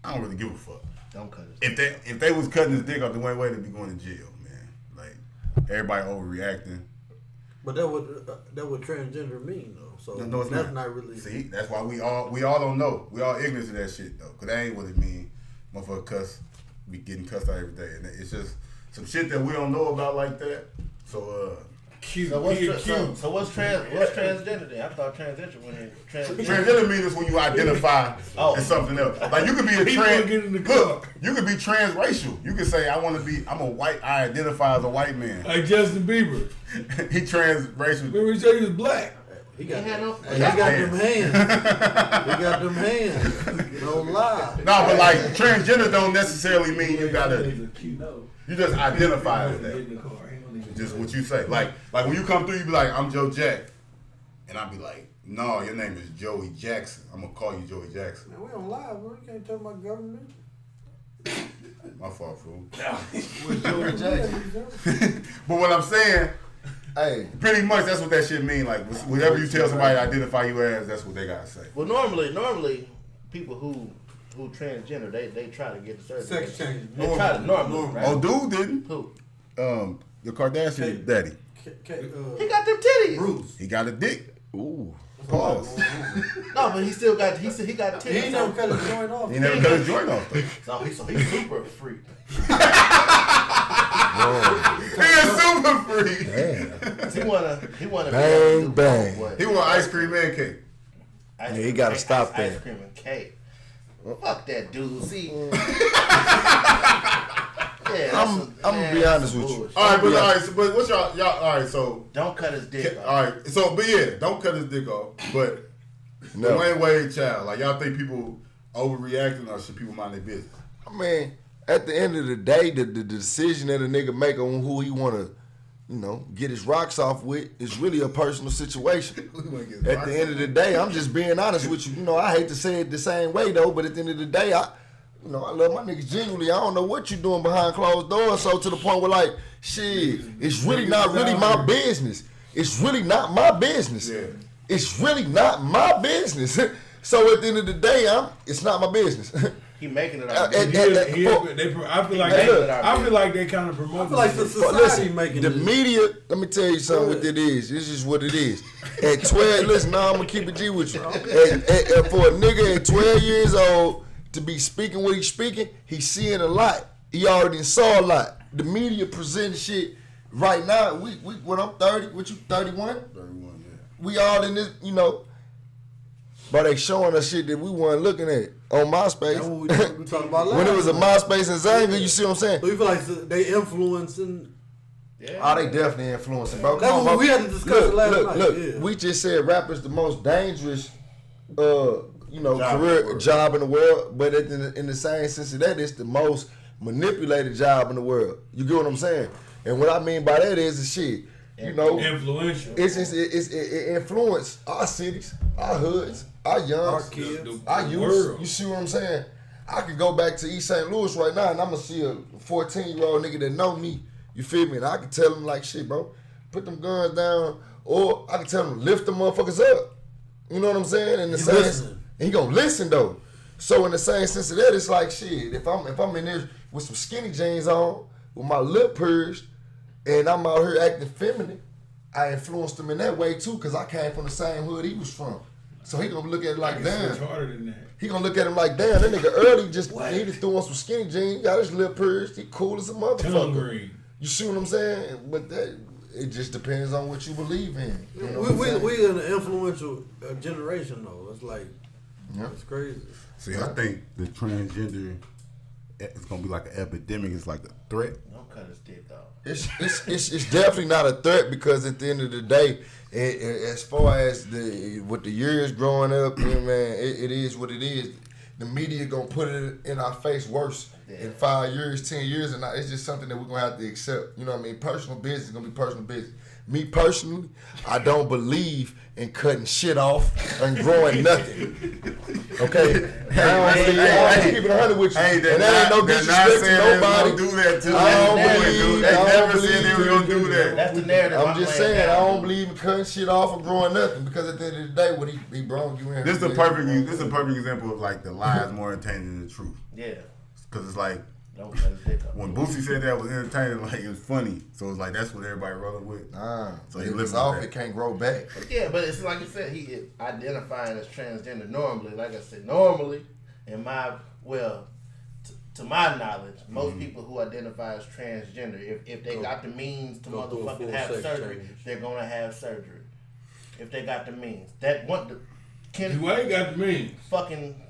I don't really give a fuck. Don't cut his. If they was cutting his dick off Dwayne Wade, they'd be going to jail, man. Like everybody overreacting. But that would transgender mean though. So No, it's that's not really. See, that's why we all don't know. We all ignorant to that shit though, cause that ain't what it mean. Motherfucker be getting cussed out every day, and it's just some shit that we don't know about like that. So So what's transgender then? I thought transgender when it transgender means is when you identify as something else. Like you could be you could be transracial. You could say I'm a white. I identify as a white man. Like Justin Bieber. He transracial. Remember he said he was black. He got them hands. No lie. No, but like transgender don't necessarily mean you just identify as that. Just what you say. Like when you come through, you be like, I'm Joe Jack. And I be like, no, your name is Joey Jackson. I'm going to call you Joey Jackson. Man, we on live, bro. You can't tell my government. My fault, fool. With Joey Jackson. But what I'm saying, Hey, pretty much that's what that shit mean. Like whatever you tell somebody to identify you as, that's what they got to say. Well, normally people who transgender, they try to get the surgery. Sex change. They try to normal. Right? Oh, dude didn't? Who? The Kardashian daddy. He got them titties. Bruce. He got a dick. ooh. Pause. No, but he still got. He got titties. He ain't never cut his joint off. He never cut his joint off though. So he's super freak. He is super free. He wanna Bang, bang. He want ice cream and cake. Yeah, he gotta stop that. Ice cream and cake. Fuck that dude. See. I'm gonna be honest with you. All right, but what's y'all? All right, so don't cut his dick off. all right, so but yeah, don't cut his dick off. But No. Dwayne Wade child, like y'all think people overreacting or should people mind their business? I mean, at the end of the day, the decision that a nigga make on who he want to, get his rocks off with is really a personal situation. At the end of the day, I'm just being honest with you. I hate to say it the same way though, but at the end of the day, I love my niggas genuinely. I don't know what you doing behind closed doors. So to the point where like, shit, it's really not really my business. It's really not my business. Yeah. It's really not my business. So at the end of the day, it's not my business. He making it I up. I feel like they kind of promote. I feel like the society Listen, making the this. media, let me tell you something what it is. This is what it is. At 12, listen, now I'm going to keep it G with you. For a nigga at 12 years old to be speaking what he's speaking, he's seeing a lot. He already saw a lot. The media present shit right now. When I'm 30, what you, 31? 31, yeah. We all in this, but they showing us shit that we weren't looking at on MySpace. That's what we talking about last When it was a time. MySpace and Zanga, you see what I'm saying? So you feel like they influencing? Oh, they definitely influencing, bro. That's Come on, what bro. we had to discuss it last night. Look, Yeah. we just said rappers the most dangerous, career in the job in the world. But in the same sense of that, it's the most manipulated job in the world. You get what I'm saying? And what I mean by that is the shit. you know, influential. It influenced our cities, our hoods, our youngs, our kids, our youth. World. You see what I'm saying? I could go back to East St. Louis right now and I'm gonna see a 14-year-old nigga that know me. You feel me? And I can tell him like, shit, bro, put them guns down, or I can tell him lift them motherfuckers up. You know what I'm saying? In the sense, and he gonna listen though. So in the same sense of that, it's like shit. If I'm in there with some skinny jeans on, with my lip purged, and I'm out here acting feminine, I influenced him in that way too, cause I came from the same hood he was from. So he gonna look at it like, damn. Harder than that. He gonna look at him like, damn, that nigga early he just threw on some skinny jeans, got his lip purged, he cool as a motherfucker. You see what I'm saying? But that it just depends on what you believe in. You know we in an influential generation though. It's like it's crazy. See, I think the transgender it's gonna be like an epidemic. It's like a threat. Don't cut his dick off. It's definitely not a threat because at the end of the day, as far as with the years growing up, man, it is what it is. The media gonna put it in our face worse in 5 years, 10 years, and it's just something that we're gonna have to accept. You know what I mean? Personal business is gonna be personal business. Me personally, I don't believe in cutting shit off and growing nothing. Okay? I don't keep it 100 with you. And that ain't no disrespect to nobody. Do that too. I don't believe. They never said they were gonna do that. That's the narrative. I'm just saying, I don't believe in cutting shit off or growing nothing because at the end of the day, what he brought you in. This is a perfect example of like the lies more entertaining than the truth. Yeah. Because it's like Don't cut his dick off. when Boosie said that was entertaining, like it was funny. So it's like that's what everybody rolling with. So if it's off, it can't grow back. Yeah, but it's like you said, he identifying as transgender normally. Like I said, normally, in my to my knowledge, most people who identify as transgender, if they got the means to motherfucking have surgery, they're gonna have surgery. If they got the means, You ain't got the means. Fucking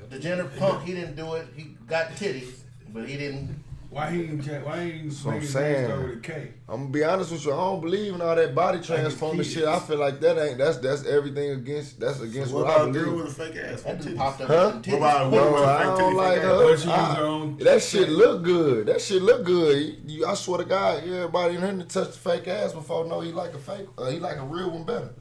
the gender punk, he didn't do it. He got titties, but he didn't. Why he ain't start with a K? I'm gonna be honest with you. I don't believe in all that body transforming shit. I feel like that's everything against what I believe. Girl with a fake ass? That just popped up. Huh? With them titties. Bro, I don't like her. That shit look good. That shit look good. I swear to God, everybody in here to touch the fake ass before know he like a fake. He like a real one better.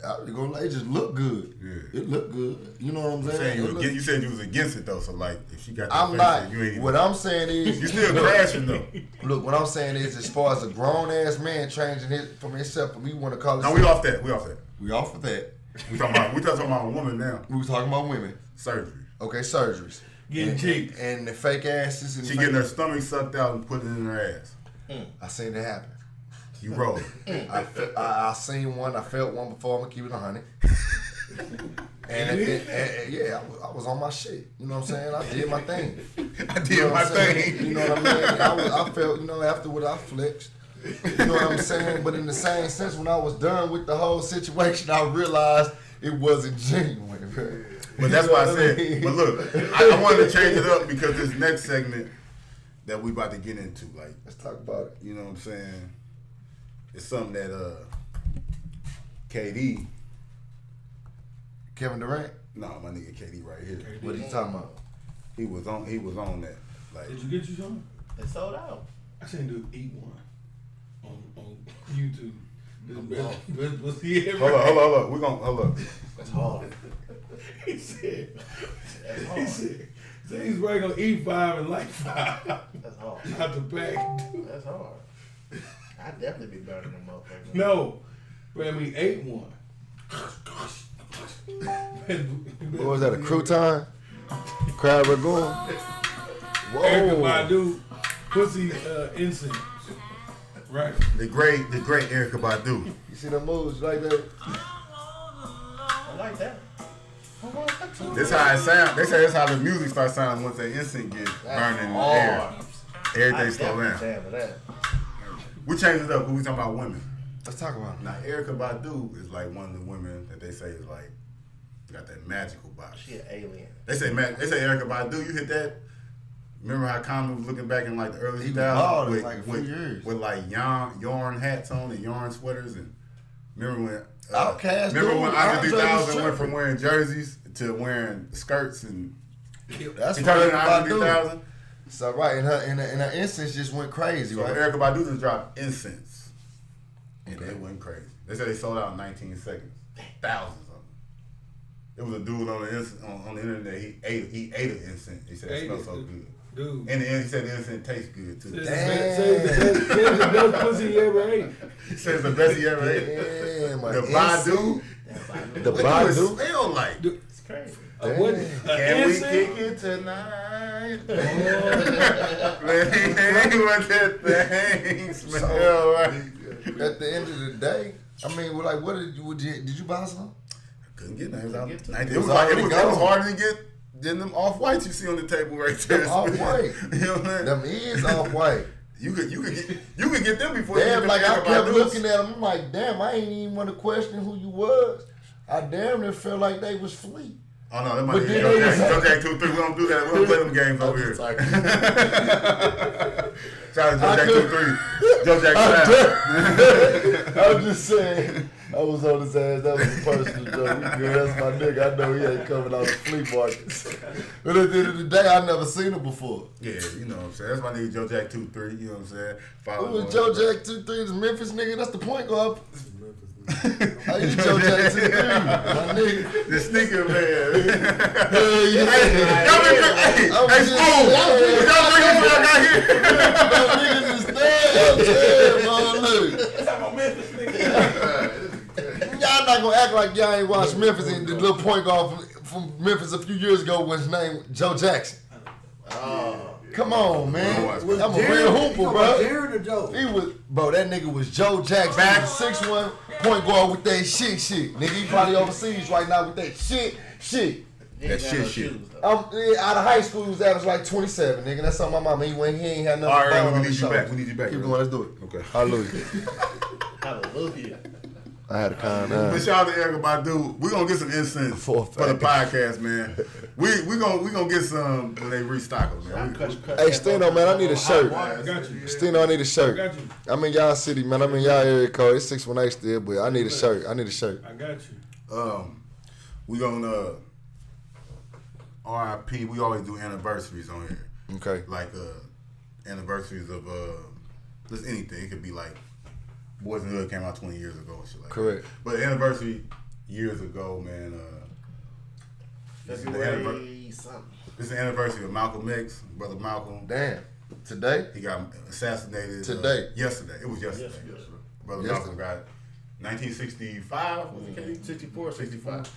It just look good. Yeah. It look good. You know what I'm saying? You said you was against it though, so like if she got that I'm face, not. you ain't What I'm saying is you still crashing though. Look, what I'm saying is as far as a grown ass man changing it from himself, we want to call it. No, we off that. We off of that. We talking about a woman now. We was talking about women. Surgery. Okay, surgeries. Getting cheeks. And the fake asses. And she getting her stomach sucked out and put it in her ass. I seen it happen. You roll. I seen one. I felt one before. I'm gonna keep it 100. And yeah, I was on my shit. You know what I'm saying? I did my thing. You know what I mean? I felt, afterward I flexed. You know what I'm saying? But in the same sense, when I was done with the whole situation, I realized it wasn't genuine. But that's why I said. But look, I wanted to change it up because this next segment that we about to get into, like, let's talk about it. You know what I'm saying? It's something that KD. Kevin Durant? No, my nigga KD right here. KD. What are you talking about? He was on that. Like, did you get you something? It sold out. I seen dude eat one on YouTube. Let's see it. Hold up. We're gonna hold up. That's hard. He said. That's hard. He said he's probably gonna eat 5 and like 5. That's hard. Not the pack. That's hard. I'd definitely be burning them motherfuckers. No, but I mean, ate one. What was that? A crouton? Crab ragoon? Whoa. Erykah Badu, pussy incense. Right. The great Erykah Badu. You see the moves like that? I like that. This how it sound. They say that's how the music starts sounding once that instant gets burning in the air. Everything slow down. We change it up. We talking about women. Let's talk about it. Now, Erykah Badu is like one of the women that they say is like got that magical body. She an alien. They say Erykah Badu. You hit that. Remember how Common was looking back in like the early 2000s with like yarn hats on and yarn sweaters, and remember when Andre 3000 went from wearing jerseys to wearing skirts and that's he turned into Andre 3000. So right, and her incense just went crazy. So right? Erykah Badu just dropped incense. And they went crazy. They said they sold out in 19 seconds. Thousands of them. There was a dude on the internet. He ate an incense. He said it smelled so good. Dude. And he said the incense tastes good too. Says the best pussy he ever ate. He said it's the best he ever ate. Damn, The Badu. The What Badu. do it smell like? It's crazy. Can we kick it tonight? Man, what that thing smell like? At the end of the day, I mean, like, what did you buy some? I couldn't get none. It It was harder to get than them off whites you see on the table right there. Them off-white. You know what I'm saying? Them is off white. You could get them before Damn, you like get I them kept Badus. looking at them. I'm like, damn, I ain't even want to question who you was. I damn near felt like they was Flea. Oh no, that might But be then Joe they was- Jack 2-3. We don't do that. We don't play them games over here. Shout out to Joe Jack 2-3. Joe Jack 5. I was just saying, I was on his ass. That was a personal joke. That's my nigga. I know he ain't coming out of flea markets. But at the end of the day, I never seen him before. Yeah, you know what I'm saying. That's my nigga Joe Jack 2-3. You know what I'm saying. Who was Joe Jack 2-3? This Memphis nigga. That's the point guard. How you Joe Jack 2-3? My nigga. The sneaker man. Hell yeah. Y'all been hey, Spoon. Y'all bring before I got here. My niggas is there. Man, look. Y'all not gonna act like y'all ain't watched Memphis and the little point guard from Memphis a few years ago was named Joe Jackson. Come on, man. I'm a real hooper, bro. Jared or Joe? He was, bro. That nigga was Joe Jackson. He was 6'1" point guard with that shit. Nigga, he probably overseas right now with that shit. That shit. Out of high school, he was average like 27, nigga. That's something my mama. He ain't had nothing. All right, bone we on need his you back. shoulders. We need you back. Keep going. Let's do it. Okay. Hallelujah. Hallelujah. I had a calm But down. shout out to Erica Badu. We're gonna get some incense For for a the fact. podcast, man. We gonna get some when they restock them, man. Hey, Stino, man, I need a shirt. I got you. Stino, I need a I shirt. got you. I'm in y'all city, man. I'm in y'all area code. It's 618 still, but I need a shirt. I got you. We gonna RIP. We always do anniversaries on here, Okay. like anniversaries of just anything. It could be like Boys in the Hood came out 20 years ago and shit like Correct. that. But anniversary years ago, man. February something. This is the anniversary of Malcolm X, brother Malcolm. Damn. Today? He got assassinated Today. yesterday. It was yesterday. Brother Malcolm got 1965. Was it Kenny? 64, 65.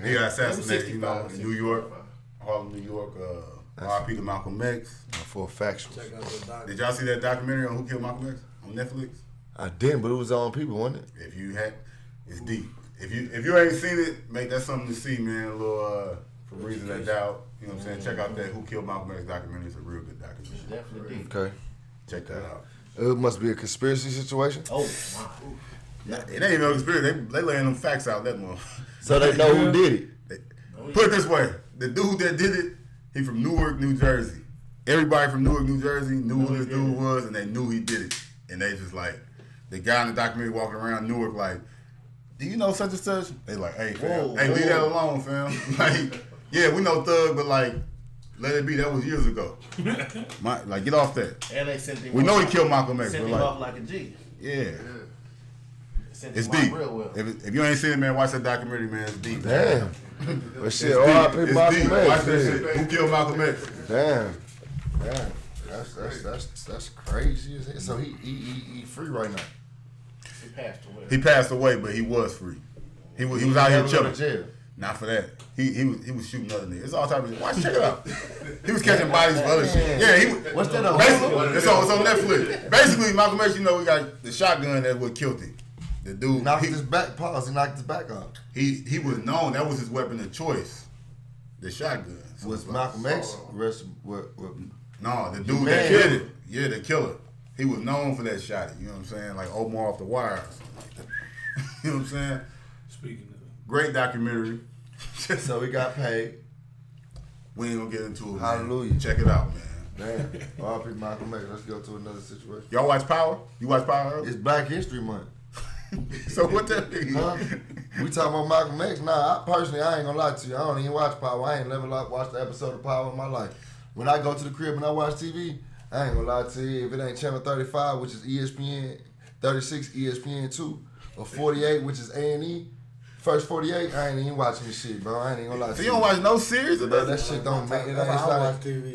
He got assassinated, you know, 65, in New York, Harlem, New York. R.I.P. to Malcolm X. For factual. Check out the doc. Did y'all see that documentary on Who Killed Malcolm X on Netflix? I didn't, but it was on people, wasn't it? If you had, it's deep. If you ain't seen it, make that something to see, man. A little for reasons of doubt. You know what I'm saying? Check out that Who Killed Malcolm X documentary. It's a real good documentary. Definitely deep. Okay. Check that out. It must be a conspiracy situation. Oh, my. It ain't no conspiracy. They laying them facts out. That one. So they know who did it. Put it this way: the dude that did it, he from Newark, New Jersey. Everybody from Newark, New Jersey knew who this dude was, and they knew he did it. And they just like the guy in the documentary walking around Newark, like, do you know such and such? They like, hey, fam, leave that alone, fam. Like, yeah, we know Thug, but like, let it be. That was years ago. Like, get off that. And they sent him We know he off- killed Malcolm X, Sent but him like, off like a G. yeah, Sent it's him off deep. real well. If you ain't seen it, man, watch that documentary, man. It's deep. Damn. But It's shit, deep. R.I.P. It's Malcolm deep. X. Watch that shit. shit. Who killed Malcolm X? Damn. That's crazy. As hell. So he free right now. He passed away. He passed away, but he was free. He was out here Never go to chilling. jail. Not for that. He was shooting other niggas. It's all type of shit. Watch, check it out. He was catching bodies for other shit. Yeah, he was. What's that on? Basically, it's on Netflix. Basically, Malcolm X, you know, we got the shotgun that would killed him. The dude Knocked his back. Pause. He knocked his back off. he was known. That was his weapon of choice. The shotgun. So Was it's like- Malcolm X arrested? What? No, the dude man. that killed it. Yeah, the killer. He was known for that shot. You know what I'm saying? Like Omar off the wire or something like that. You know what I'm saying? Speaking of. Great documentary. So he got paid. We ain't gonna get into it. Man. Hallelujah. Check it out, man. Damn. R.I.P. Malcolm X. Let's go to another situation. Y'all watch Power? You watch Power earlier? It's Black History Month. So what that mean? Huh? We talking about Malcolm X. Nah, I ain't gonna lie to you. I don't even watch Power. I ain't never watched the episode of Power in my life. When I go to the crib and I watch TV, I ain't gonna lie to you. If it ain't Channel 35, which is ESPN, 36 ESPN2, or 48, which is A&E. First 48, I ain't even watching this shit, bro. I ain't even gonna lie to So you. you don't watch no series? Bro, that shit don't make it.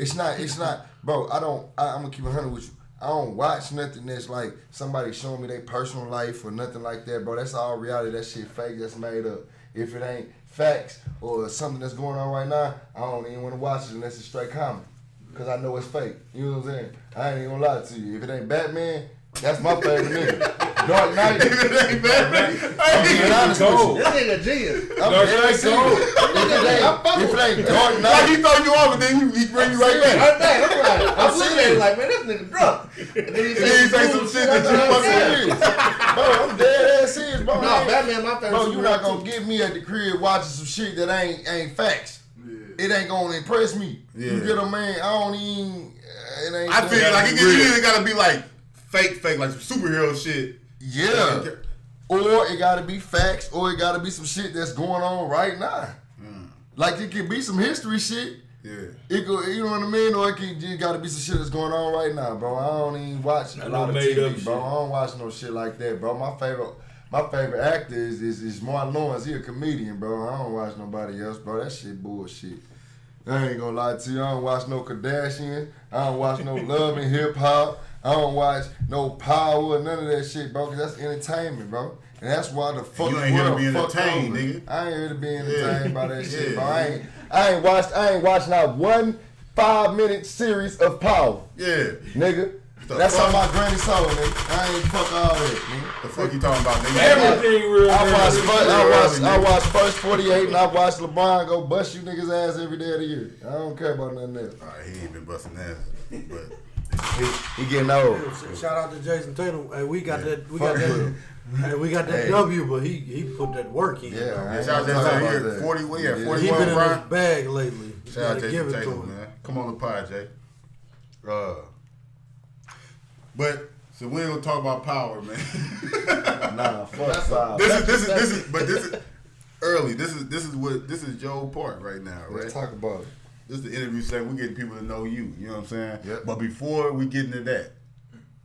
It's not, bro. I'm gonna keep 100 with you. I don't watch nothing that's like somebody showing me their personal life or nothing like that, bro. That's all reality. That shit fake. That's made up. If it ain't facts or something that's going on right now, I don't even want to watch it unless it's straight comedy, cause I know it's fake. You know what I'm saying? I ain't even gonna lie to you. If it ain't Batman, that's my favorite nigga. Dark Knight. If it ain't Batman, I'm being honest with you. This nigga genius. I'm dead serious. If it ain't Dark Knight, Like he throw you off and then he bring you right back. I'm looking at it like, man, this nigga drunk. And then he say some shit that you I'm serious. Bro, I'm dead ass serious, bro. No, Batman, my favorite. Bro, you not gonna get me at the crib watching some shit that ain't facts. It ain't gonna impress me. You get a man, I don't even. It ain't. I feel like it either gotta be like fake, like some superhero shit. Yeah. Or it gotta be facts, or it gotta be some shit that's going on right now. Like it could be some history shit. Yeah. It could, you know what I mean? Or it gotta be some shit that's going on right now, bro. I don't even watch a lot of TV, bro. I don't watch no shit like that, bro. My favorite actor is Martin Lawrence. He a comedian, bro. I don't watch nobody else, bro. That shit bullshit. I ain't gonna lie to you. I don't watch no Kardashian. I don't watch no Love and Hip Hop. I don't watch no Power, none of that shit, bro, because that's entertainment, bro. And that's why the fuck you ain't here to be entertained, nigga. I ain't here to be entertained by that shit, bro. I ain't watched not 1 5-minute series of Power. Yeah. Nigga. That's on my granny soul, nigga. I ain't fuck all that, nigga. The fuck you talking about, nigga? Everything real. I watched first 48 and I watched LeBron go bust you niggas ass every day of the year. I don't care about nothing else. Alright, he ain't been busting ass, but he getting old. Shout out to Jason Tatum. Hey, we got that W, but he put that work in. Yeah, shout out to Jason Tatum. 41, he been in his bag lately. Shout out to Jason Tatum, man. Come on the pod, Jay. But so we ain't gonna talk about Power, man. Nah, fuck Power. This is early. This is Joe Park right now, right? Let's talk about it. This is the interview segment. We're getting people to know you. You know what I'm saying? Yep. But before we get into that,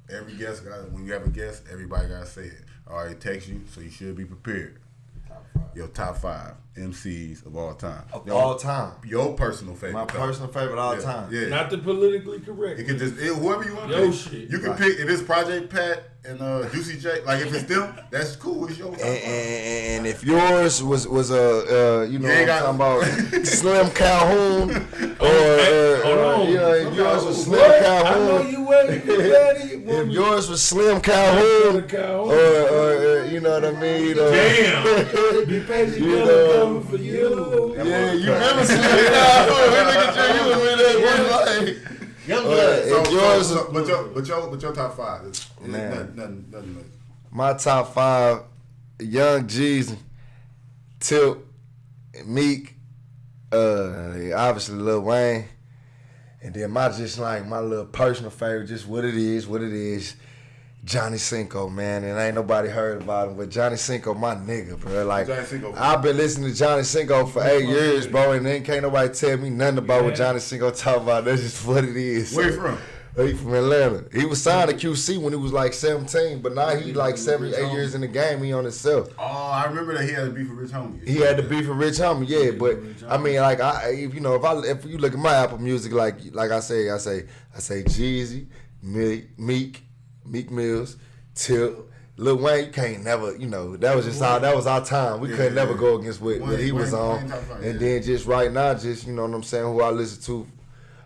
every guest when you have a guest, everybody gotta say it. I already text you, so you should be prepared. Your top 5 MCs of all time. All time. Your personal favorite. My personal favorite all time. Yeah. Not the politically correct. It can just whoever you want to Yo pick. shit. You can pick if it's Project Pat and Juicy J. Like if it's them, that's cool. It's your top. And if yours was you know what I'm talking about, Slim Calhoun, or you know, if yours was Slim Calhoun. I know you ready. If yours was Slim Calhoun, or you know what I mean? Damn. Be patient, you coming for you. Yeah, you remember Slim Calhoun? Look at you was with that But your top 5 is nothing major. My top 5: Young Jeezy, Tip, Meek, obviously Lil Wayne, and then my little personal favorite, just what it is. Johnny Cinco, man, and ain't nobody heard about him, but Johnny Cinco, my nigga, bro. Like, I've been listening to Johnny Cinco for 8 years, bro, and then can't nobody tell me nothing about what Johnny Cinco talking about. That's just what it is. Where you from? He from Atlanta. He was signed to QC when he was like 17, but now he like 7, 8 years in the game. He on himself. Oh, I remember that he had to be for Rich Homie. He had to be for Rich Homie, yeah. But I mean, like, if you look at my Apple Music, like I say Jeezy, Meek Mills, Tip, Lil Wayne. You can't never, that was our time. We couldn't never go against what he was on. And then just right now, just you know what I'm saying, who I listen to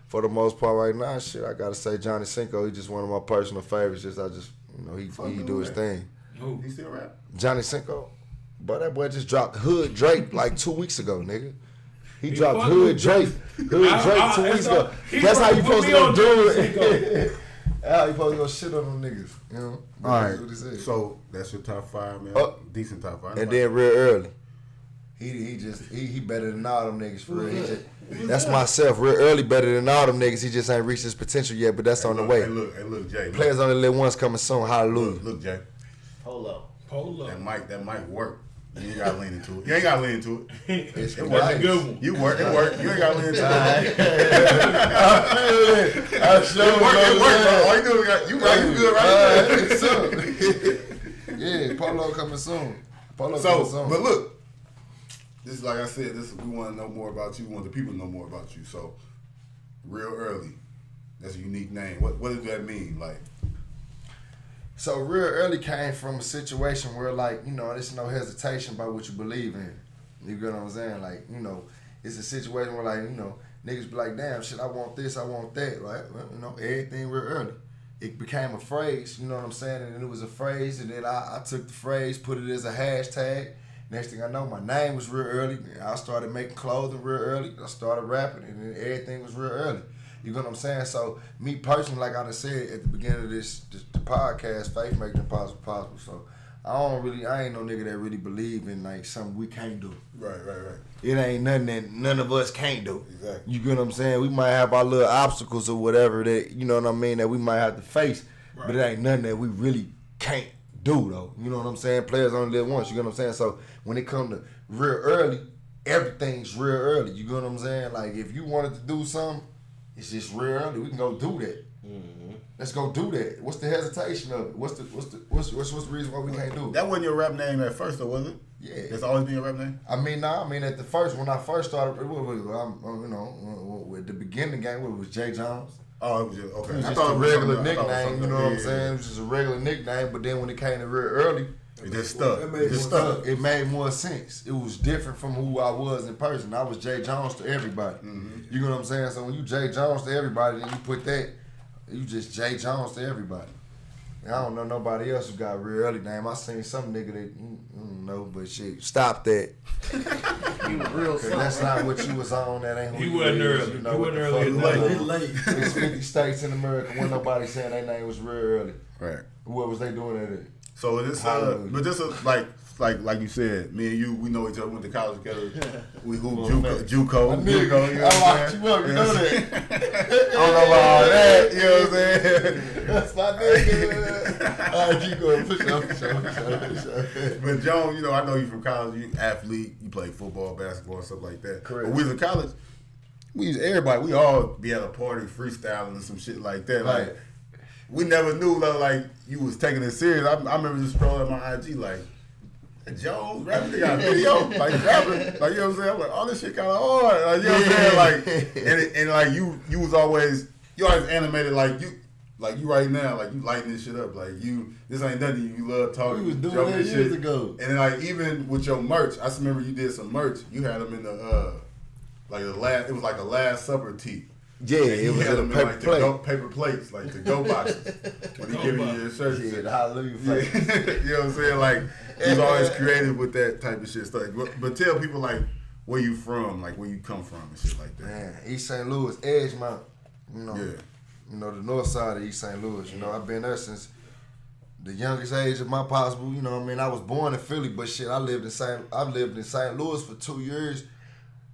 for the most part right now, shit, I gotta say Johnny Cinco. He just one of my personal favorites. He do his thing. Who? He still rap? Johnny Cinco, but that boy just dropped Hood Drake like 2 weeks ago, nigga. He dropped Hood Drake 2 weeks ago. That's how you supposed to go do it. How you supposed to go shit on them niggas, you know? All right. So that's your top 5, man. Decent top 5. And then real early, he better than all them niggas for real. That's myself. Real early better than all them niggas. He just ain't reached his potential yet, but that's on the way. Hey, look, Jay. Players only live once, coming soon. Hallelujah. Look, Jay. Polo. That might work. You ain't gotta lean into it. You ain't gotta lean into it. It's It nice. works. It work. You ain't gotta lean into it. I feel it. I sure It work, bro. All you do is you good, right? Yeah, P.O.L.O coming soon. P.O.L.O So, coming soon. but look, this is like I said. We want to know more about you. We want the people to know more about you. So, real early. That's a unique name. What does that mean? Like, So real early came from a situation where like, there's no hesitation about what you believe in. You get what I'm saying? Like, it's a situation where like, niggas be like, damn shit, I want this, I want that, right? Well, everything real early. It became a phrase, you know what I'm saying? And then it was a phrase, and then I took the phrase, put it as a hashtag. Next thing I know, my name was real early. I started making clothing real early. I started rapping, and then everything was real early. You know what I'm saying? So me personally, like I done said at the beginning of the podcast, faith makes the impossible possible. So I ain't no nigga that really believe in like something we can't do. right. It ain't nothing that none of us can't do. Exactly. You get what I'm saying? We might have our little obstacles or whatever that, you know what I mean, that we might have to face, but it ain't nothing that we really can't do though. You know what I'm saying? Players only live once, you get what I'm saying? So when it comes to real early, everything's real early. You get what I'm saying? Like if you wanted to do something, it's just real early. We can go do that. Mm-hmm. Let's go do that. What's the hesitation of it? What's the reason why we can't do it? That wasn't your rap name at first, though, was it? Yeah. That's always been your rap name? I mean, at the first, when I first started, at the beginning of the game, it was Jay Jones. Oh, it was just, okay. It was just a regular nickname, you know what I'm saying? It was just a regular nickname, but then when it came to real early, it just stuck. It made more sense. It was different from who I was in person. I was Jay Jones to everybody. Mm-hmm. You know what I'm saying? So when you Jay Jones to everybody, then you put that, you just Jay Jones to everybody. And I don't know nobody else who got a real early name. I seen some nigga that, I don't know, but shit, stop that. You real Cause that's not what you was on. That ain't who He you wasn't is, early. You know, He wasn't early late. There's 50 states in America when nobody saying their name was real early. Right. What was they doing at it? So this, but this is like you said, me and you, we know each other, went to college together. We hoop JUCO, you know what I'm saying? I locked you up, you know that. I don't know about all that, you know what I'm saying? That's my nigga. All right, keep going. For sure. But Joan, I know you from college, you athlete, you play football, basketball, stuff like that. Correct. But we was in college, we all be at a party freestyling and some shit like that. Right. Like, we never knew like you was taking it serious. I remember just scrolling my IG like, Jones rapping, they got a video, like rapping, like you know what I'm saying. I'm like, oh, this shit kind of hard, like you know what I'm saying, like, and like you was always animated like you right now, like you lighting this shit up, like this ain't nothing. You love talking. We was doing joking that and years shit. ago. And then like even with your merch, I just remember you did some merch. You had them in the it was like a Last Supper tee. Yeah, it was in a paper plate. Paper plates, like the go boxes. When he giving you your shirt. Yeah, the hallelujah face. You know what I'm saying? Like, he's always creative with that type of shit. But tell people, like, where you from, like, where you come from and shit like that. Man, East St. Louis, Edgemont. Yeah. The north side of East St. Louis. I've been there since the youngest age of my possible. You know what I mean? I was born in Philly, but shit, I lived in St. Louis for 2 years.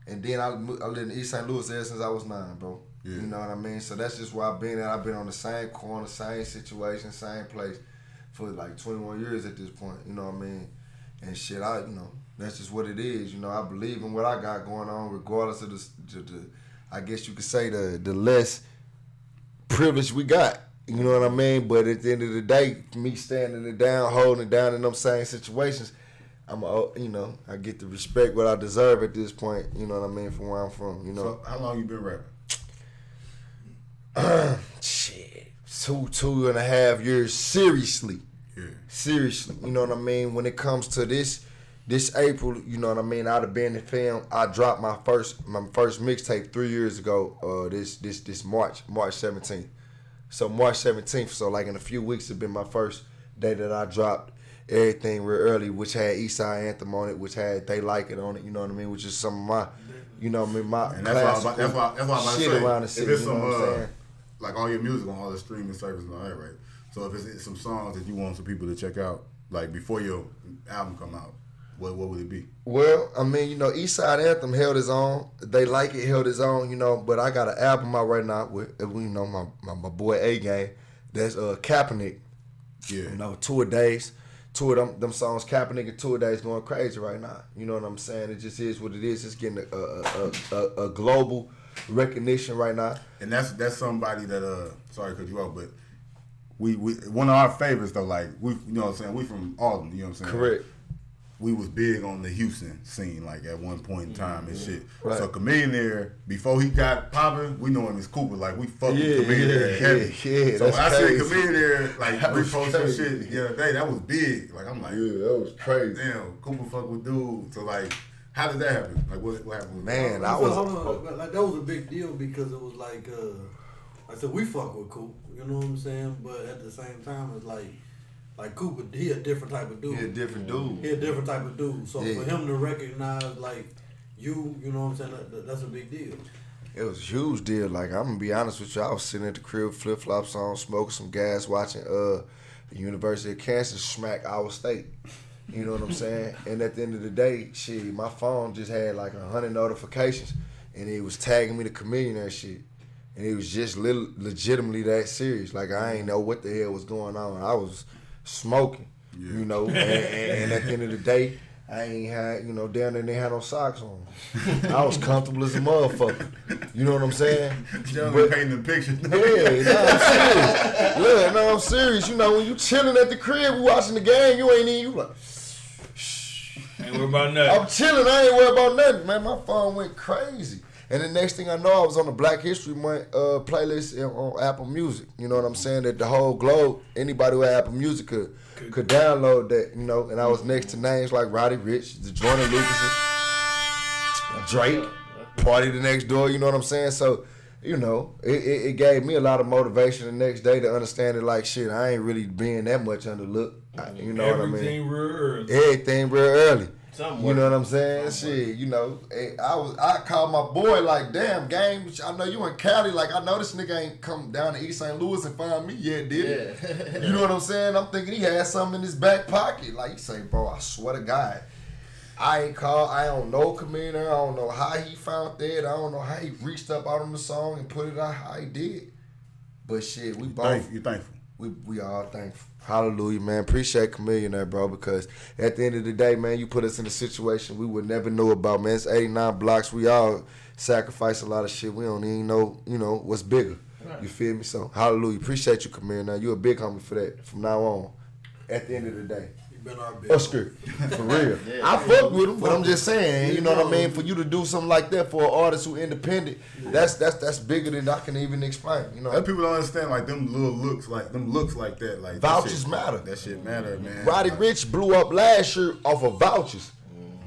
And then I lived in East St. Louis ever since I was 9, bro. Yeah. You know what I mean? So that's just where I've been at. I've been on the same corner, same situation, same place for like 21 years at this point. You know what I mean? And shit, that's just what it is. I believe in what I got going on, regardless of the I guess you could say the less privilege we got. You know what I mean? But at the end of the day, me standing it down, holding it down in them same situations, I get the respect what I deserve at this point. You know what I mean? From where I'm from. So how long you been rapping? Shit, 2.5 years. Seriously. Yeah. Seriously. You know what I mean? When it comes to this April, you know what I mean? I'd have been in film. I dropped my first mixtape 3 years ago. This March 17th. So March 17th. So like in a few weeks, it's been my first day that I dropped everything real early, which had Eastside Anthem on it, which had They Like It on it. You know what I mean? Which is some of my, my and that's why I'm shit saying, around the city. if it's you know what I'm saying? like all your music on all the streaming services and all that, right? So if it's some songs that you want some people to check out, like before your album come out, what would it be? Well, I mean, Eastside Anthem held his own. They Like It held his own, but I got an album out right now with, my boy A-Game. That's Kaepernick. Yeah. Tour days. Two of them songs, Kaepernick and Tour Days going crazy right now. You know what I'm saying? It just is what it is. It's getting a global recognition right now. And that's somebody that sorry to cut you off, but we one of our favorites though, like we, you know what I'm saying, we from Alton, you know what I'm saying? Correct. We was big on the Houston scene, like at one point in time and shit. Right. So Chameleon, before he got popping, we know him as Cooper. Like we fuck with Chameleon heavy. Yeah, so when I crazy. see Chameleon like repost some crazy. shit the other day, that was big. Like I'm like, Yeah, that was crazy. damn, Cooper fuck with dude. So like, how did that happen? Like what happened? Man, Hold on, like that was a big deal because it was like I said we fuck with Coop, you know what I'm saying? But at the same time, it's like Cooper, he a different type of dude. He a different dude. He a different type of dude. So Yeah. for him to recognize like you know what I'm saying, that's a big deal. It was a huge deal. Like, I'm gonna be honest with you, I was sitting at the crib, flip flops on, smoking some gas, watching the University of Kansas smack our state. You know what I'm saying? And at the end of the day, shit, my phone just had like 100 notifications, and it was tagging me to Chameleon and shit. And it was just legitimately that serious. Like, I ain't know what the hell was going on. I was smoking, you know, and at the end of the day, I ain't had, you know, down there they had no socks on. I was comfortable as a motherfucker. You know what I'm saying? But painting the picture. Yeah, no, I'm serious. Look, no, I'm serious. You know, when you chilling at the crib, we watching the game, you ain't even, you like, Ain't worried about nothing. I'm chilling, I ain't worried about nothing, man. My phone went crazy. And the next thing I know, I was on the Black History Month playlist on Apple Music. You know what I'm saying? That the whole globe, anybody who had Apple Music could download that, you know. And I was next to names like Roddy Ricch, the Jordan Lucases, Drake, Party the Next Door, you know what I'm saying? So, you know, it gave me a lot of motivation the next day to understand that, like, shit, I ain't really being that much underlooked. You know what I mean? Everything real early. Everything real early. Something You know what I'm saying? Shit, you know, I called my boy like, damn, gang, I know you in Cali. Like, I know this nigga ain't come down to East St. Louis and find me yet, did it? You know what I'm saying? I'm thinking he had something in his back pocket. Like, you say, bro, I swear to God, I ain't called. I don't know Chameleon. I don't know how he found that. I don't know how he reached up out on the song and put it out how he did. But shit, we both. You thankful? We all thankful. Hallelujah, man. Appreciate Chameleon there, bro, because at the end of the day, man, you put us in a situation we would never know about, man. It's 89 blocks. We all sacrifice a lot of shit. We don't even know, you know, what's bigger. Right. You feel me? So, hallelujah. Appreciate you, Chameleon. Now, you a big homie for that from now on. At the end of the day. Been our big Oscar, for real. I fuck with him, but I'm just saying, you know what I mean? For you to do something like that for an artist who independent, that's bigger than I can even explain. You know, that people don't understand, like them little looks like that, like vouchers matter. That shit matter, man. Roddy Ricch blew up last year off of vouchers.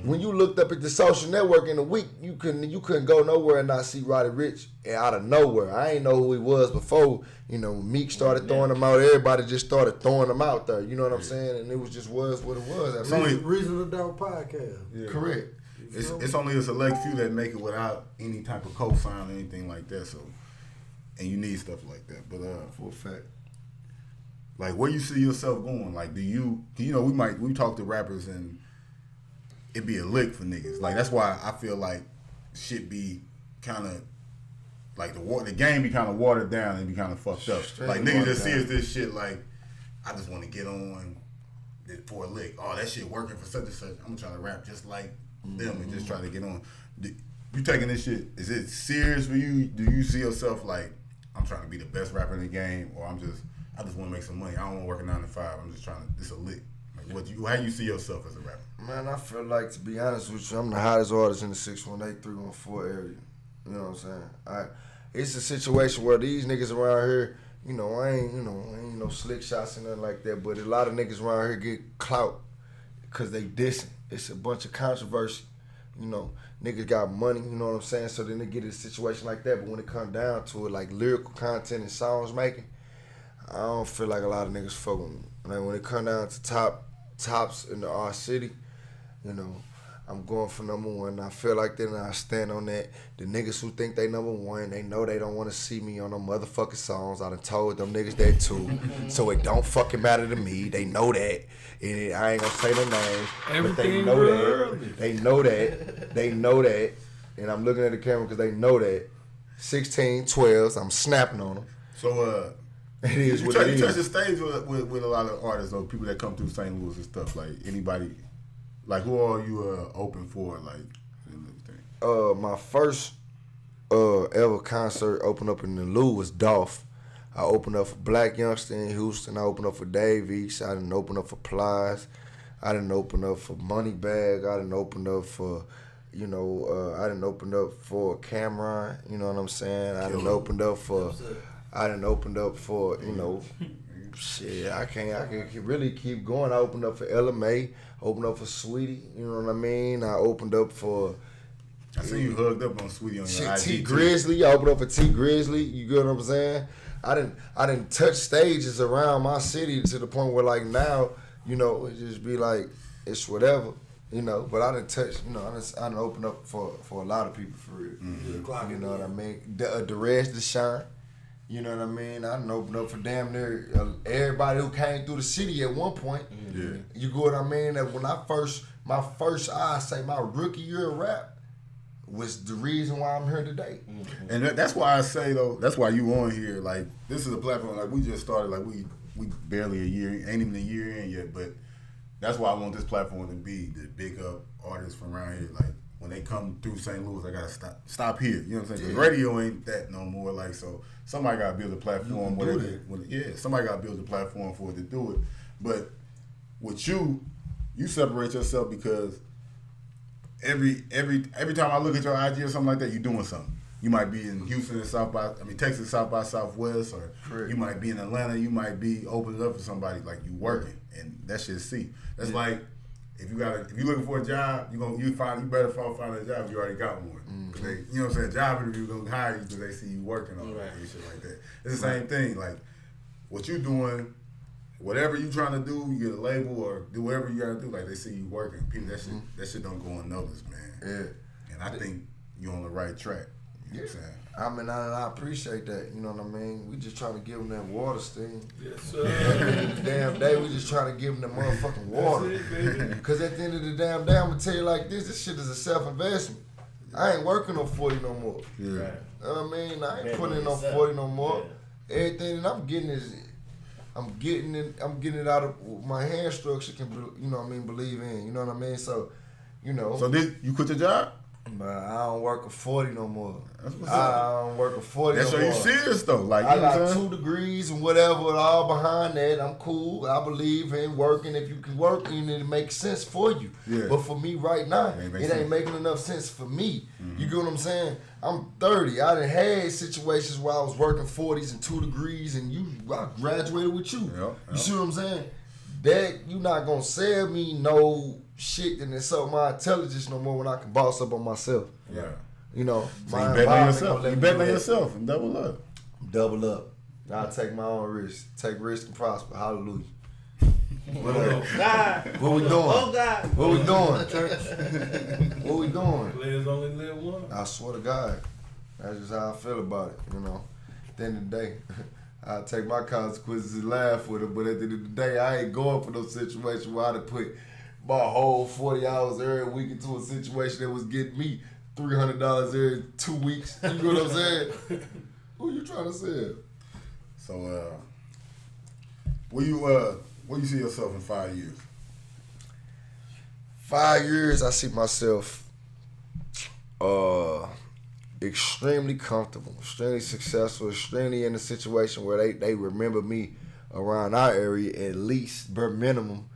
When you looked up at the social network in a week, you couldn't go nowhere and not see Roddy Ricch out of nowhere. I ain't know who he was before. You know, Meek started throwing him out. Everybody just started throwing him out there. You know what I'm saying? And it was what it was. It's only Reason to Doubt podcast. Yeah. Correct. It's only a select few that make it without any type of cosign or anything like that. So, and you need stuff like that. But for a fact, like where you see yourself going? Like, do you know we talk to rappers and it be a lick for niggas. Like that's why I feel like shit be kind of like the game be kind of watered down and be kind of fucked up. Like niggas just see us this shit like I just want to get on for a lick. Oh, that shit working for such and such. I'm trying to rap just like them and just try to get on. You taking this shit? Is it serious for you? Do you see yourself like I'm trying to be the best rapper in the game, or I just want to make some money. I don't want to work a 9 to 5. I'm just trying to. It's a lick. How you see yourself as a rapper? Man, I feel like, to be honest with you, I'm the hottest artist in the 618, 314 area. You know what I'm saying? It's a situation where these niggas around here, you know, I ain't no slick shots and nothing like that, but a lot of niggas around here get clout because they dissing. It's a bunch of controversy. You know, niggas got money, you know what I'm saying? So then they get in a situation like that, but when it comes down to it, like lyrical content and songs making, I don't feel like a lot of niggas fuck with me. Like when it come down to tops in our city, you know, I'm going for number one. I feel like that and I stand on that. The niggas who think they number one, they know they don't want to see me on no motherfucking songs. I done told them niggas that too. So it don't fucking matter to me. They know that. And I ain't gonna say no names. But they know that. They know that. They know that. And I'm looking at the camera because they know that. 16, 12s, I'm snapping on them. So, it is what it is. You touch the stage with a lot of artists or people that come through St. Louis and stuff. Like anybody, like who are you open for? Like anything? My first ever concert opened up in the Lou was Dolph. I opened up for Black Youngster in Houston. I opened up for Dave East. I didn't open up for Plies. I didn't open up for Moneybag. I didn't open up for, I didn't open up for Cameron. You know what I'm saying? I didn't open up for, shit. I can really keep going. I opened up for LMA. Opened up for Sweetie. You know what I mean? I opened up for. I see you hugged up on Sweetie on your IG. T Grizzly. I opened up for T Grizzly. You get what I'm saying? I didn't touch stages around my city to the point where like now, it just be like it's whatever, But I didn't touch, I didn't open up for a lot of people for real. Mm-hmm. You know what I mean? The rest to shine. You know what I mean? I didn't open up for damn near everybody who came through the city at one point. Yeah. You get what I mean? That when my rookie year of rap was the reason why I'm here today. Mm-hmm. And that's why I say though, that's why you on here. Like this is a platform like we just started. Like we barely a year, ain't even a year in yet. But that's why I want this platform to be the big up artists from around here. Like when they come through St. Louis, I gotta stop here. You know what I'm saying? 'Cause radio ain't that no more. Like so, somebody gotta build a platform. Somebody gotta build a platform for it to do it. But with you separate yourself because. Every time I look at your IG or something like that, you're doing something. You might be in Houston and Texas South by Southwest, or Correct. You might be in Atlanta. You might be opening up for somebody like you working, and that shit see. That's like if you looking for a job, you better find a job. You already got one. Mm-hmm. They, you know what I'm saying? Job interview gonna hire you because they see you working on it and shit like that. It's the same thing. Like what you doing. Whatever you trying to do, you get a label or do whatever you gotta do. Like they see you working, people. That shit don't go unnoticed, man. Yeah. And I think you're on the right track. You know what I'm saying? I mean, I appreciate that. You know what I mean? We just trying to give them that water sting. Yes, sir. Damn day, we just trying to give them the motherfucking water. Because at the end of the damn day, I'm gonna tell you like this shit is a self-investment. I ain't working on 40 no more. Yeah. You know what I mean? I ain't putting in on 40 no more. Yeah. Everything that I'm getting is. I'm getting it out of my hand structure can, believe in. You know what I mean? So, So did you quit your job? But I don't work a 40 no more. I don't work a 40 That's no more. That's so you serious though. Like I got 2 degrees and whatever, all behind that. I'm cool. I believe in working. If you can work, and it makes sense for you. Yeah. But for me right now, it ain't making enough sense for me. Mm-hmm. You get what I'm saying? I'm 30. I done had situations where I was working 40s and 2 degrees, and I graduated with you. Yep. You see what I'm saying? That you not gonna sell me no shit that insult my intelligence no more when I can boss up on myself. Yeah. So you bet on yourself. You bet on yourself and double up. Double up. I'll take my own risk. Take risk and prosper. Hallelujah. What we doing? Oh God. What we doing, church? What we doing? Players only live once. I swear to God. That's just how I feel about it, At the end of the day, I'll take my consequences and laugh with it, but at the end of the day, I ain't going for no situation where I'd put my whole 40 hours every week into a situation that was getting me $300 every 2 weeks. You know what I'm saying? Who you trying to sell? So, where you see yourself in 5 years? 5 years, I see myself extremely comfortable, extremely successful, extremely in a situation where they remember me around our area at least, bare minimum,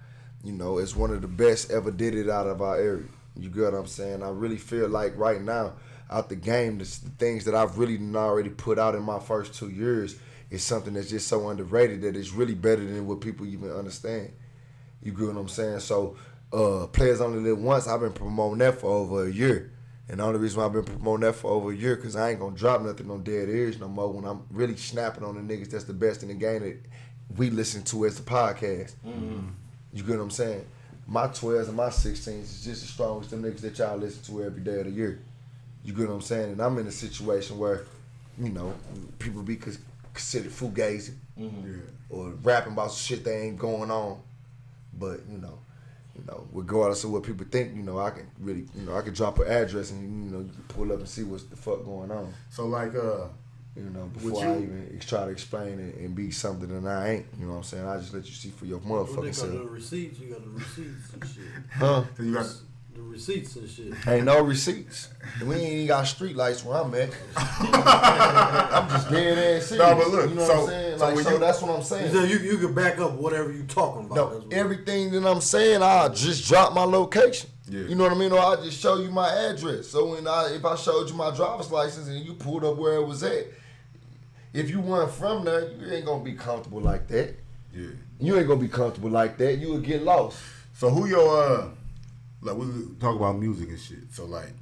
as one of the best ever did it out of our area. You get what I'm saying? I really feel like right now, out the game, the things that I've really already put out in my first 2 years is something that's just so underrated that it's really better than what people even understand. You get what I'm saying? So, Players Only Live Once, I've been promoting that for over a year. And the only reason why I've been promoting that for over a year, because I ain't going to drop nothing on dead ears no more when I'm really snapping on the niggas that's the best in the game that we listen to as the podcast. Mm-hmm. You get what I'm saying? My 12s and my 16s is just as strong as them niggas that y'all listen to every day of the year. You get what I'm saying? And I'm in a situation where, people be considered fugazi or rapping about some shit that ain't going on. But, regardless of what people think, I can really, I can drop an address and, you can pull up and see what's the fuck going on. So, like, before I even try to explain it and be something that I ain't, you know what I'm saying? I just let you see for your motherfucking self. The receipts, you got the receipts and shit. Huh? So you got the receipts and shit. Ain't no receipts. We ain't even got street lights where I'm at. I I'm just dead ass serious. No, but look, you know so- what I'm saying? so Like, when so you- that's what I'm saying. So you can back up whatever you talking about. No, That's what- everything that I'm saying, I just drop my location. Yeah. You know what I mean? Or I just show you my address. So if I showed you my driver's license and you pulled up where it was at, if you weren't from there, you ain't gonna be comfortable like that. Yeah. You ain't gonna be comfortable like that. You would get lost. So who your like we talk about music and shit. So like,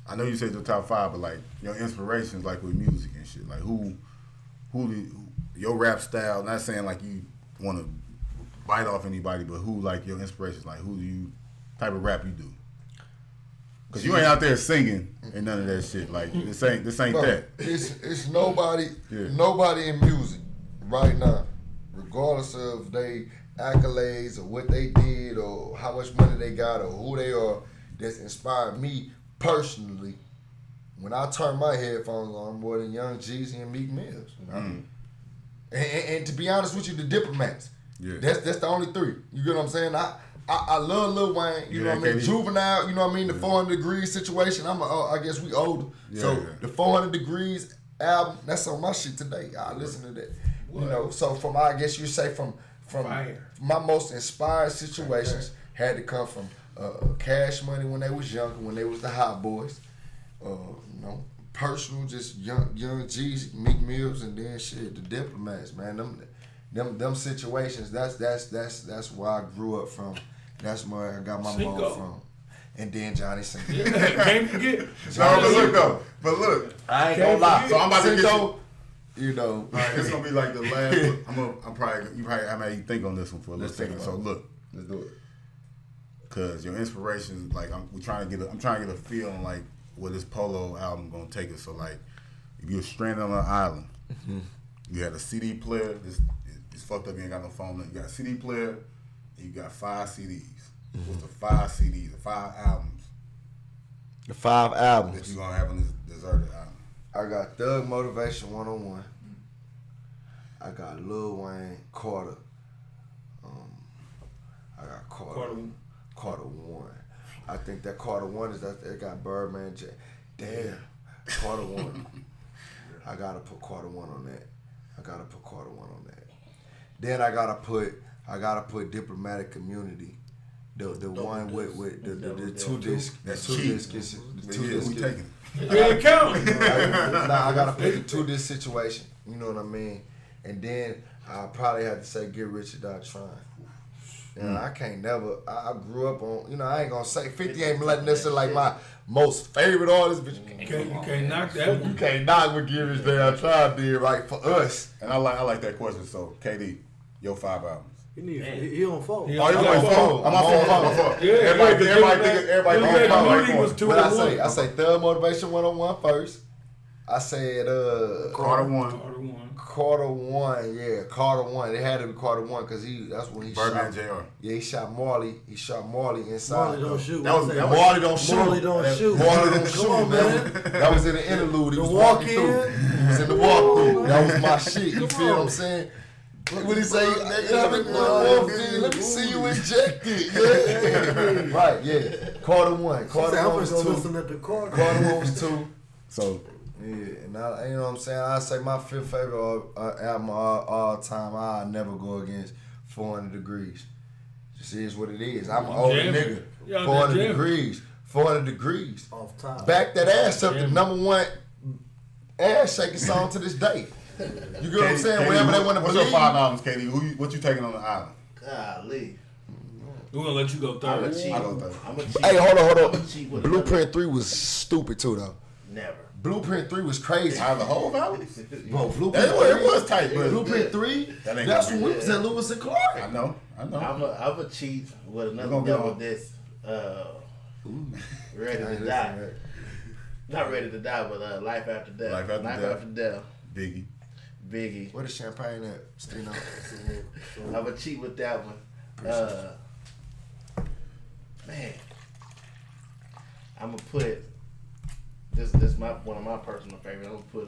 I know you said your top 5, but like your inspirations like with music and shit. Like who your rap style? Not saying like you want to bite off anybody, but who like your inspirations? Like who do you type of rap you do? Cause you ain't out there singing and none of that shit. Like this ain't Bro, that. It's nobody Yeah. nobody in music right now, regardless of they accolades or what they did or how much money they got or who they are, that's inspired me personally. When I turn my headphones on, more than Young Jeezy and Meek Mills. And to be honest with you, the Diplomats. Yeah. That's the only 3. You get what I'm saying? I love Lil Wayne. You know what I mean? KD. Juvenile. You know what I mean? The 400 Degrees situation. I guess we older. So the 400 Degrees album, that's on my shit today. I listen to that. You know, so from I guess you say from Fire. my most inspired situations had to come from Cash Money when they was younger, when they was the Hot Boys. You know, personal, just young G's, Meek Mills, and then shit, the Diplomats, man. Them situations. That's where I grew up from. That's where I got my Cinco. mom from. And then Johnny Cinco. Can't forget. No, but look though. But look. I ain't gonna lie. So I'm about to get you. Cinco, you know. All right, this gonna be like the last. I made you think on this one for a little Let's think second. about So it. look, Let's do it. cause your inspirations, like I'm trying to get a feel on like where this P.O.L.O album gonna take us. So like, if you're stranded on an island, you had a CD player. It's fucked up. You ain't got no phone. You got a CD player, and you got 5 CDs. What's the 5 CDs? The 5 albums The 5 that albums. you gonna have on this deserted island? I got Thug Motivation 101. I got Lil Wayne, Carter. I got Carter 1. I think that Carter 1 is that got Birdman J. Damn. Carter 1. I gotta put Carter 1 on that. Then I gotta put Diplomatic Community. The one with the 2 disc. That's the 2 cheap. disc is the 2 Yeah, disc. we taking it. You ain't counting. I gotta put the 2 disc situation. You know what I mean? And then I probably have to say Get Rich or Die Trying. And I can't never. I grew up on. You know, I ain't gonna say 50 ain't necessarily like my most favorite artist, but You can't knock that you one. can't knock what Get Rich or Die Trying did right for us. And I like that question. So KD, your 5 albums. He on phone. He Oh, on you phone. on phone? I'm on phone. Yeah, Everybody Diplomatic on Community was 2 But to 1. I say Thug Motivation 101 first. I said Carter 1. Carter 1, yeah, Carter 1. It had to be Carter 1 because that's when he Birdman shot. Jr. Yeah, he shot Marley. He shot Marley inside. Marley don't shoot. That was- Marley don't shoot. Marley don't shoot. Marley don't Come shoot, on, man. That was in the interlude. He The was walking walk-in? through. He was in the walkthrough. That was my shit. You feel what I'm saying? What he say? Let me see you injected. Yeah. Right, yeah. Carter 1. Carter 1 was 2. Listen at the Carter. Carter 1 was 2. So Yeah, and you know what I'm saying? I say my 5th favorite album all time. I'll never go against 400 Degrees. Just is what it is. I'm an older jamming. nigga. Yeah, 400 jamming. Degrees. 400 Degrees. Off top. Back that ass up, the Jamming. #1 ass shaking song to this day. You get what I'm saying? KD, Whatever they want to what's believe. your 5 albums, KD? What you taking on the island? Golly. We're gonna let you go I'm a third. cheat. I don't think. I'm a cheat. Hey, hold I'm a on. cheat with Blueprint 3 was stupid too, though. Never. Blueprint 3 was crazy. Out of the whole album? Bro, Blueprint It was tight, but Blueprint 3, That ain't that's gonna when be we was at Lewis and Clark. I know. I'm a cheat with another gonna be double on. this. Ready to die. Not ready to die, but life after death. Life After Death. Death. Biggie. Where the champagne at? Stino. I'm a cheat with that one. Man, I'm gonna put this one of my personal favorites. I'm gonna put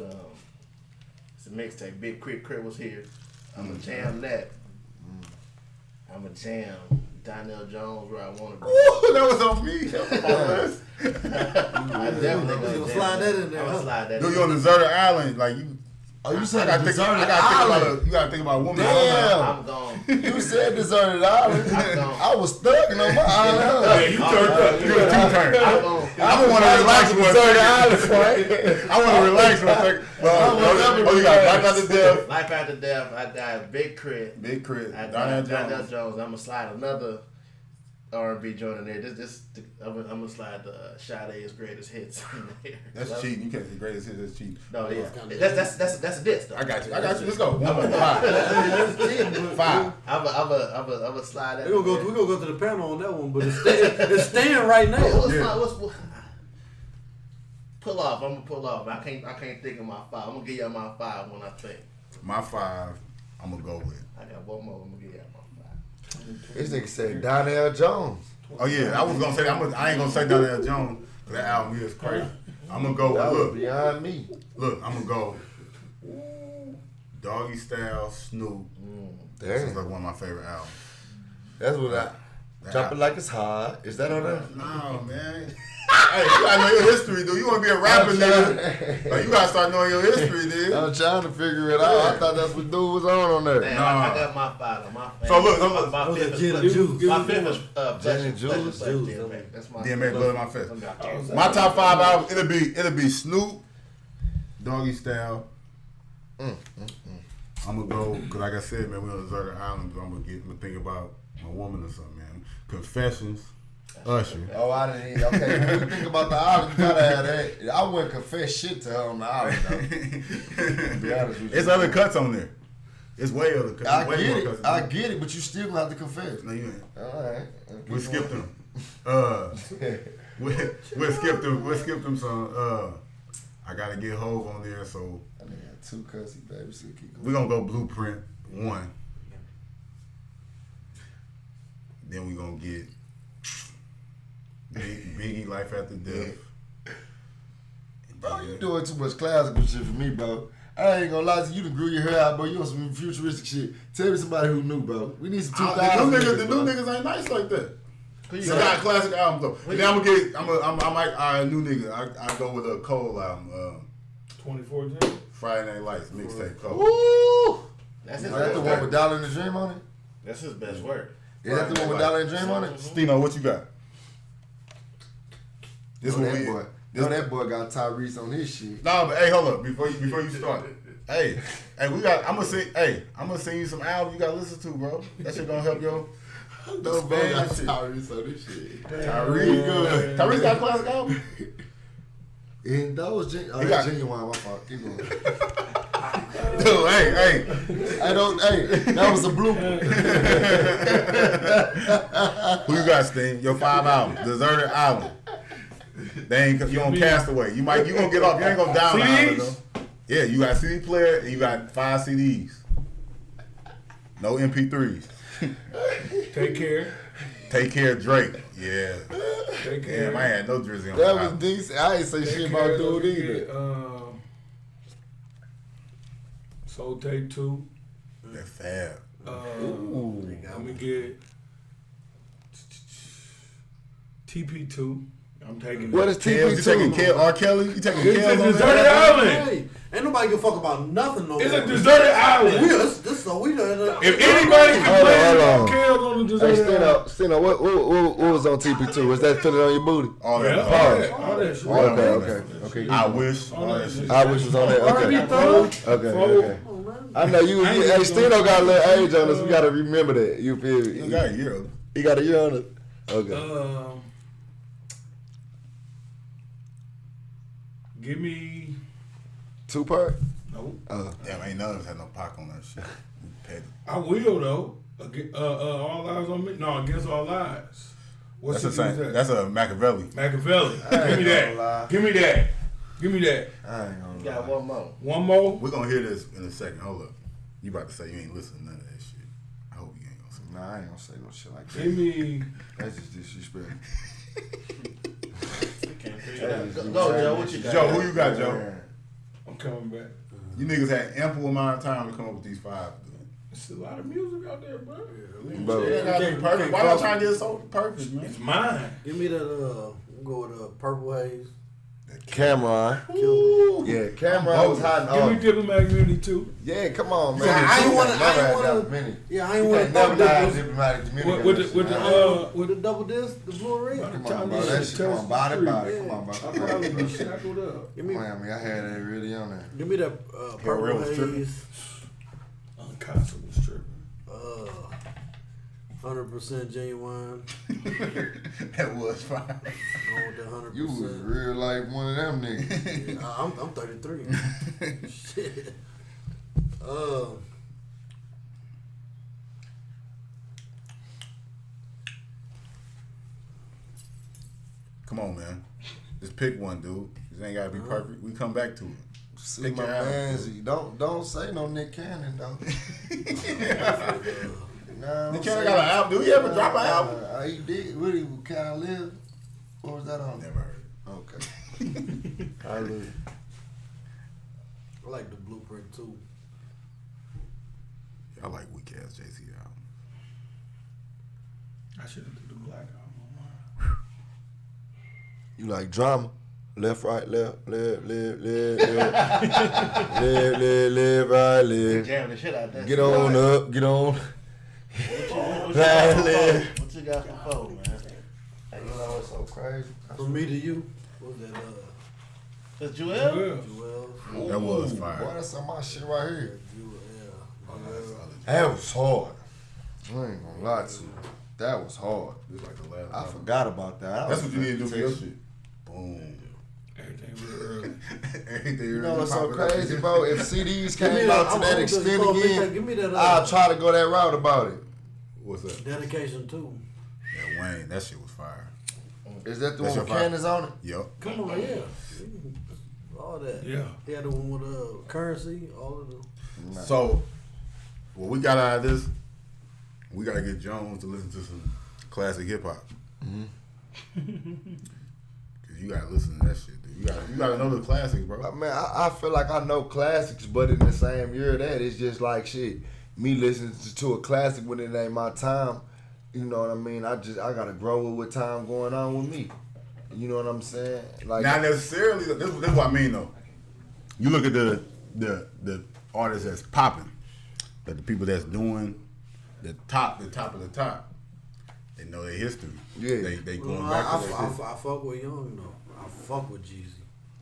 it's a mixtape. Big Crit was here. I'm gonna jam that. I'm gonna jam Donnell Jones where I want to be. Ooh, that was on me. That was on my list. I definitely gonna slide that in there, I'm huh? gonna slide that Do in you on there. deserted island? Like you. Oh, you I said gotta think about you gotta think about a woman. Damn. I'm gone. You said deserted island. I was stuck on my island. Yeah, you turned up. You a two-turn. I'm gone. I want to relax for a deserted second. island, I want to relax for a second. Well, you got Life After Death. Life After Death. I died. Big Crit. Big Crit. I Donnell died. Donnell Jones. Jones. I'm gonna slide another R&B joint in there. I'm gonna slide the Sade's greatest hits in there. That's cheating. You can't say greatest hit. That's cheating. No, yeah. That's a diss though. I got you. Let's go. 1 more. 5. 5. I'm a slide that. We're gonna go to the panel on that one, but it's staying right now. What's pull off? I'm gonna pull off. I can't think of my 5. I'm gonna give y'all my 5 when I think. My 5, I'm gonna go with. I got one more. I'm gonna give y'all my 5. This nigga said Donnell Jones. Oh yeah, I was gonna say I ain't gonna say Donnell Jones. That album is crazy. I'm gonna go That with was beyond me. Look. I'm gonna go. Doggy Style, Snoop. This is Damn. like one of my favorite albums. That's what I. Jumping like it's hard. Is that on there? No, man. Hey, you gotta know your history, dude. You wanna be a rapper, nigga. Like, you gotta start knowing your history, dude. I'm trying to figure it out. I thought that's what dude was on there. Damn, Nah. I got my 5. My So look, my Those are fifth gin and is juice. my fifth is Gin and juice. DMX. That's my DMX Blood in My Fist. fifth. My top 5 albums, it'll be Snoop, Doggy Style. I'm gonna go, cause like I said, man, we on a deserted island. I'm gonna think about my woman or something, man. Confessions, Usher. Oh, I didn't eat. Okay, when you think about the island, you gotta have that. I wouldn't confess shit to her on the island, though. To be honest with you. It's other cuts on there. It's way other cuts. I Way get more it. cuts I on get it, but you still gonna have to confess. there. No, you ain't. All right. We skipped them. We'll skip them some. I gotta get Hove on there, so I done got 2 cussy baby, so keep going. we're gonna go Blueprint 1. Then we gonna get Biggie Life After Death. Bro, you doing too much classical shit for me, bro. I ain't gonna lie to you. You done grew your hair out, bro. You on some futuristic shit. Tell me somebody who knew, bro. We need some 2000. The new niggas ain't nice like that. You got classic albums though. And then I new nigga. I go with a Cole album. 2014. Friday Night Lights mixtape Cole. Woo! That's his Is that best the one with work. Dollar in the Dream on it? That's his best work. Is that the one with Dollar in the Dream on it? Stino, what you got? This Know one that boy. Know that boy got Tyrese on his shit. No, but hey, hold up before you start. Hey, I'm gonna sing you some albums you gotta listen to, bro. That shit gonna help yo. No, bro, got shit. Tyrese on this shit. Tyrese good. Tyrese got a classic album. And those He got- Genuine, my fault. Keep going. Dude, hey. That was a blooper. Who you got, Sting? Your 5 albums, Deserted Island. They ain't you on Castaway. You gonna get off. You ain't gonna down the island though. Yeah, you got CD player and you got 5 CDs. No MP3s. Take care, Drake. Yeah. Take care. Damn, I had no Drizzy on That the was album. decent. I ain't say shit about dude either. Soul Tape 2. That fab. Let me get TP2. I'm taking What that. is You taking TP2? R. Kelly? You taking It's Kelly a on deserted that? island. Hey, ain't nobody give a fuck about nothing no It's more. a deserted island. If anybody can play Hold on. Kells on the Hey, deserted island. Stino, what was on TP2? Was that Feeling on Your Booty? All that. Yeah, all that, all that shit. Okay. I wish. All that shit. I wish was on there. Okay. Okay. I know you. Hey, Stino got a little age on us. We gotta remember that. You feel You me? got a year. He got a year on it. Okay. Give me 2-part. no. Damn, ain't none of us had no Pac on that shit. We petty. I will though. All eyes on me. No, against all eyes. What's That's the the same. That's a Machiavelli. Machiavelli. I Give ain't me gonna lie. that. Give me that. Give me that. I ain't gonna You got one more. One more. We're gonna hear this in a second. Hold up. You about to say you ain't listening to none of that shit. I hope you ain't gonna say Nah, I ain't gonna say no shit like Give that. me. That's just disrespect. Go, Joe. What you got? Joe, who you got, Joe? I'm coming back. You niggas had ample amount of time to come up with these 5. It's a lot of music out there, bro. Bro, it gotta be perfect. Why y'all trying to get so perfect, man? It's mine. Give me that. We'll go with Purple Haze. Cameron. Yeah, Cameron was hot. Give me Diplomatic Immunity too. Yeah, come on, man. I ain't want to. Yeah, I ain't want to double disc Diplomatic Immunity. with the double disc, the blue and red. Come on, bro. That shit, come on, body. Come on, bro. I'll probably be shackled up. Give me, I had that really on there. give me that Purple Haze. Unconscious tripping. 100% genuine. That was fine. Going with the 100%. You was real like one of them niggas. Yeah, I'm 33. Shit. Come on, man. Just pick one, dude. This ain't gotta be perfect. We come back to it. See Pick my your album, manzy. Don't say no Nick Cannon though. Nah, Nick Cannon got an album. Do he ever drop an album? He did. Really, Can I Live? What was that on? Never heard. Okay. I live. I like the Blueprint too. I like weak ass JC album. I should have did the Black album on mine. You like drama? Left, right, left, live, right, live. Jam the shit out there. Get on up, get on. What you got for four, man? You know it's so crazy. From me to you. What was that? That's Joel? Joel. That was fire. Boy, that's some of my shit right here. Yeah. That was hard. I ain't gonna lie to you. That was hard. This like the last I album. forgot about that. That's what you need to do for your shit. Boom. Everything real early. Everything You know what's so popping up. crazy, bro? If CDs Give me came out to that extent Give me that. again, I'll try to go that route about it. What's up? Dedication too. Yeah, Wayne, that shit was fire. Is that the That's one with your vibe. cannons on it? Yup. Come on, yeah. All that. Yeah. He had the one with Currency. All of them. So, what we got out of this, we gotta get Jones to listen to some classic hip hop. Cause you gotta listen to that shit, dude. You gotta know the classics, bro. Man, I feel like I know classics, but in the same year that it's just like shit. Me listening to a classic when it ain't my time, you know what I mean? I gotta grow with what time going on with me. You know what I'm saying? Like Not necessarily. This is what I mean though. You look at the artists that's popping, but the people that's doing the top of the top. They know their history. Yeah. They going Well, back I to that shit. fuck with Young though. I fuck with Jeezy.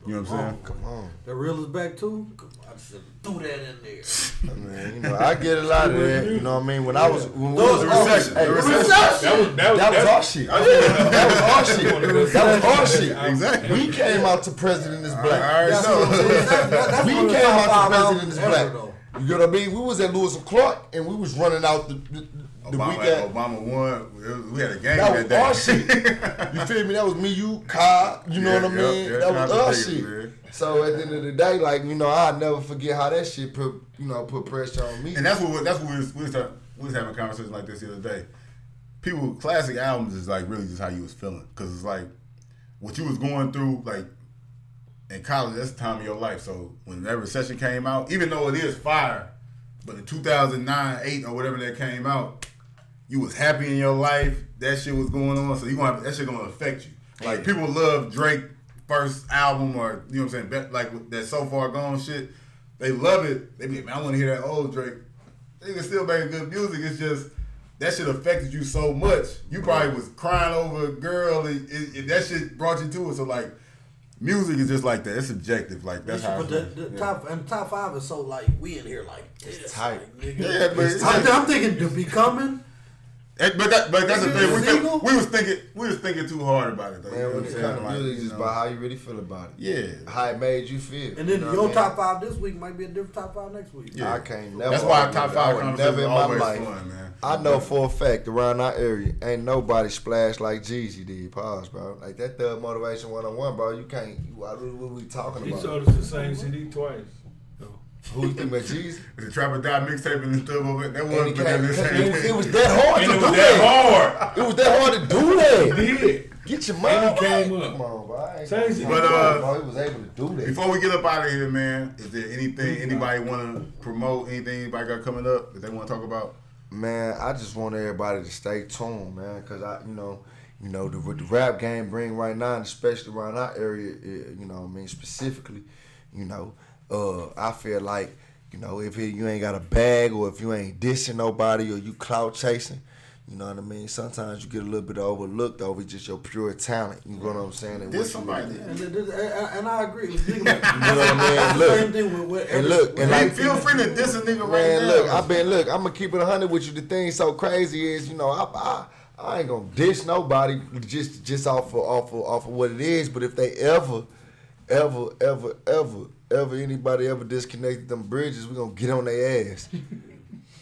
You know what I'm saying? come on. The real is back too. I just threw that in there. Man, you know, I get a lot of that. You know what I mean? When I was when we was The recession. Hey, The the recession. recession. That was our shit. That was our shit. Exactly. We came out to President is I Black. already know. That's We one of the came top out to five President albums is ever, Black. though. You know what I mean? We was at Lewis and Clark and we was running out the weekend. Obama won. We had a game That that was day. our shit. You feel me? That was me, you, Kai. You know Yeah, what I mean? yeah, That shout was out our to shit. niggas, man. So at the end of the day, like you know, I'll never forget how that shit put pressure on me. And that's what we was having a conversation like this the other day. People, classic albums is like really just how you was feeling, cause it's like what you was going through, like in college. That's the time of your life. So when that recession came out, even though it is fire, but in 2009, 8 or whatever that came out, you was happy in your life. That shit was going on, so you gonna have, that shit gonna affect you. Like people love Drake first album, or you know what I'm saying, like that So Far Gone shit. They love it. They be like, man, I want to hear that old Drake. They can still make good music. It's just that shit affected you so much. You probably was crying over a girl, and that shit brought you to it. So like, music is just like that. It's subjective. Like that's how. But the top five is so like we in here like it's tight. Like, nigga. Yeah, but it's I'm thinking to Becoming. But that's the thing. Single? We was thinking too hard about it. Though, Man, when it comes to music, it's just about how you really feel about it. Yeah. How it made you feel. And then You know your what I mean? top five this week might be a different top five next week. Yeah. I can't never. That's why argue top with it. I five would conversations never in are my always life. fun, man. I know for a fact around our area ain't nobody splashed like Jeezy did. Pause, bro. Like that Thug Motivation 101, bro. You can't. What we talking He about? sold us the same CD twice. Who you think about Jeezy? The Trap or Die mixtape and the Thug over that And wasn't it was that hard to do that. hard. It was that hard to do that. He did. Get your money. And he came up. Come on, bro. Change it. But he was able to do that. before we get up out of here, man, is there anything anybody want to promote? Anything anybody got coming up that they want to talk about? Man, I just want everybody to stay tuned, man, because the rap game bring right now, and especially around our area, specifically, I feel like, if you ain't got a bag or if you ain't dissing nobody or you clout chasing, you know what I mean? Sometimes you get a little bit overlooked over just your pure talent. You know what I'm saying? And This somebody. And I agree. You know what I mean? Look, same thing with Feel free to diss a nigga right man, now. look, I'm gonna keep it 100 with you. The thing so crazy is, I ain't gonna diss nobody just off of what it is. But if they ever anybody ever disconnected them bridges, we gonna get on their ass.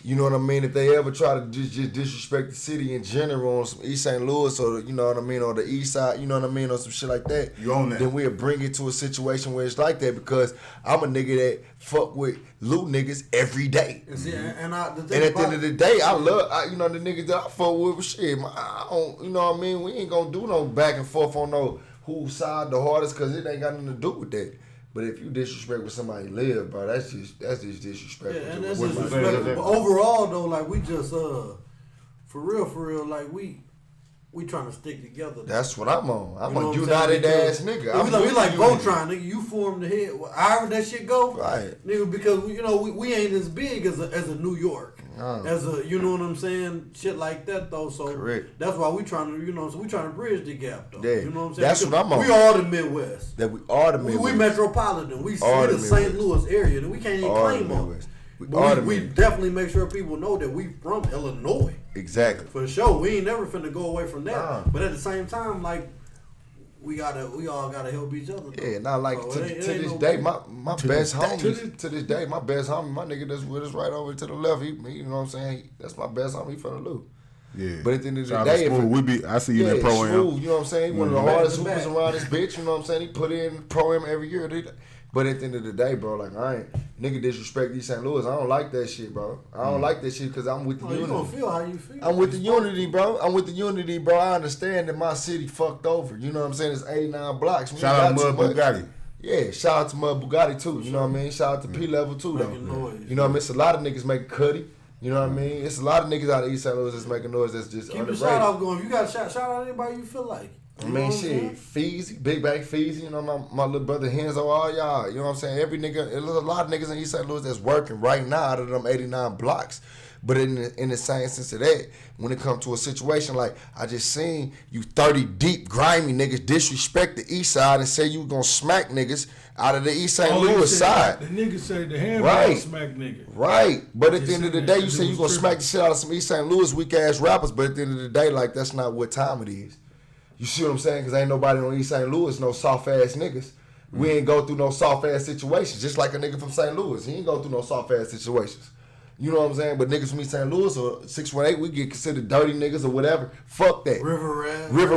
You know what I mean? If they ever try to just disrespect the city in general on some East St. Louis or, you know what I mean, or the East Side, you know what I mean, or some shit like that, you own that. Then we'll bring it to a situation where it's like that because I'm a nigga that fuck with loot niggas every day. See, and at the end of the day, I love, the niggas that I fuck with, shit, I don't, you know what I mean? We ain't gonna do no back and forth on no whose side the hardest because it ain't got nothing to do with that. But if you disrespect where somebody live, bro, that's just disrespectful. Yeah, and that's disrespectful. But overall, though, like we just for real, like we trying to stick together. That's what I'm on. I'm a united ass nigga. We like Voltron, nigga. You form the head. However that shit go, right, nigga. Because we ain't as big as a New York. As a, you know what I'm saying, shit like that though. So correct. That's why we trying to, we trying to bridge the gap though. Yeah. You know what I'm saying? That's what I'm on. We all the Midwest. That we are the Midwest. We metropolitan. We the St. Louis area. We can't even claim on. We definitely make sure people know that we from Illinois. Exactly. For sure. We ain't never finna go away from that. But at the same time, like, we all gotta help each other. Though. Yeah, not like so to this day, my best homie. To this day, my best homie, my nigga that's with us right over to the left. He you know what I'm saying? That's my best homie from the loop. Yeah. But at the end of the day, I see you in that pro-am. You know what I'm saying? One of the hardest hoopers around this bitch. You know what I'm saying? He put in pro-am every year. But at the end of the day, bro, like I ain't nigga disrespect East St. Louis. I don't like that shit, bro. I don't like that shit because I'm with the unity. You gonna feel how you feel. I'm with the unity, bro. I understand that my city fucked over. You know what I'm saying? It's 89 blocks. Shout out Mud Bugatti. Yeah, shout out to Mud Bugatti too. You know what I mean? Shout out to P.O.L.O too, though. You know what I mean? It's a lot of niggas making cutty. You know what I mean? It's a lot of niggas out of East St. Louis that's making noise that's just keep underrated. Keep a shout out going. If you got shout out anybody you feel like. I mean, shit, Feezy, Big Bang Feezy, you know, my little brother Henzo, all y'all, you know what I'm saying? Every nigga, there's a lot of niggas in East St. Louis that's working right now out of them 89 blocks. But in the same sense of that, when it comes to a situation like, I just seen you 30 deep, grimy niggas disrespect the East Side and say you gonna smack niggas out of the East St. Louis side. The niggas say the handball smack nigga. Right. But at the end of the day, you say you gonna smack the shit out of some East St. Louis weak ass rappers, but at the end of the day, like, that's not what time it is. You see what I'm saying? Because ain't nobody on East St. Louis no soft-ass niggas. We ain't go through no soft-ass situations. Just like a nigga from St. Louis. He ain't go through no soft-ass situations. You know what I'm saying? But niggas from East St. Louis or 618, we get considered dirty niggas or whatever. Fuck that. River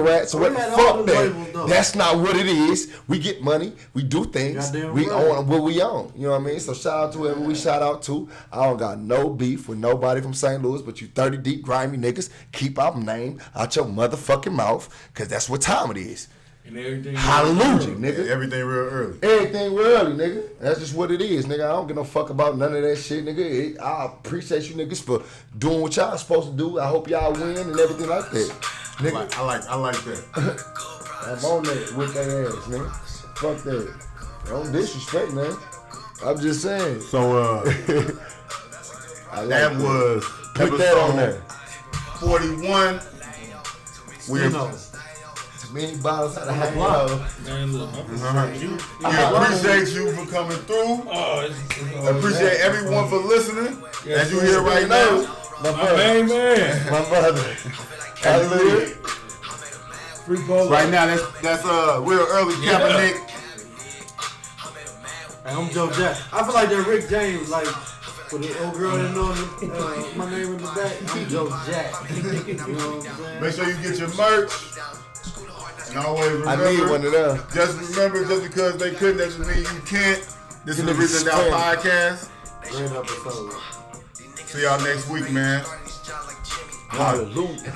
rats. Fuck that. That's not what it is. We get money. We do things. We own what we own. You know what I mean? So shout out to whoever we shout out to. I don't got no beef with nobody from St. Louis, but you 30 deep grimy niggas, keep our name out your motherfucking mouth, because that's what time it is. And everything hallelujah, nigga. Everything real early. Everything real early, nigga. That's just what it is, nigga. I don't give no fuck about none of that shit, nigga. I appreciate you niggas for doing what y'all supposed to do. I hope y'all win and everything like that, nigga. I like that. I'm on that with that ass, nigga. Fuck that. Don't disrespect, man. I'm just saying. So, that was put that on there. 41. Many bottles out of hang low. Man, look, we appreciate you for coming through. Appreciate everyone for listening. As you hear right now, my brother. Hallelujah. Free P.O.L.O. Right now, that's real early Kaepernick. Hey, I'm Joe Jack. I feel like that Rick James, like, for the old girl that know my name in the back. I'm Joe Jack. You know what I'm saying? Make sure you get your merch. And always remember, I need one of them. Just remember, just because they couldn't, that doesn't mean you can't. This is the Reason Down Podcast. Great episode. See y'all next week, man. Hallelujah.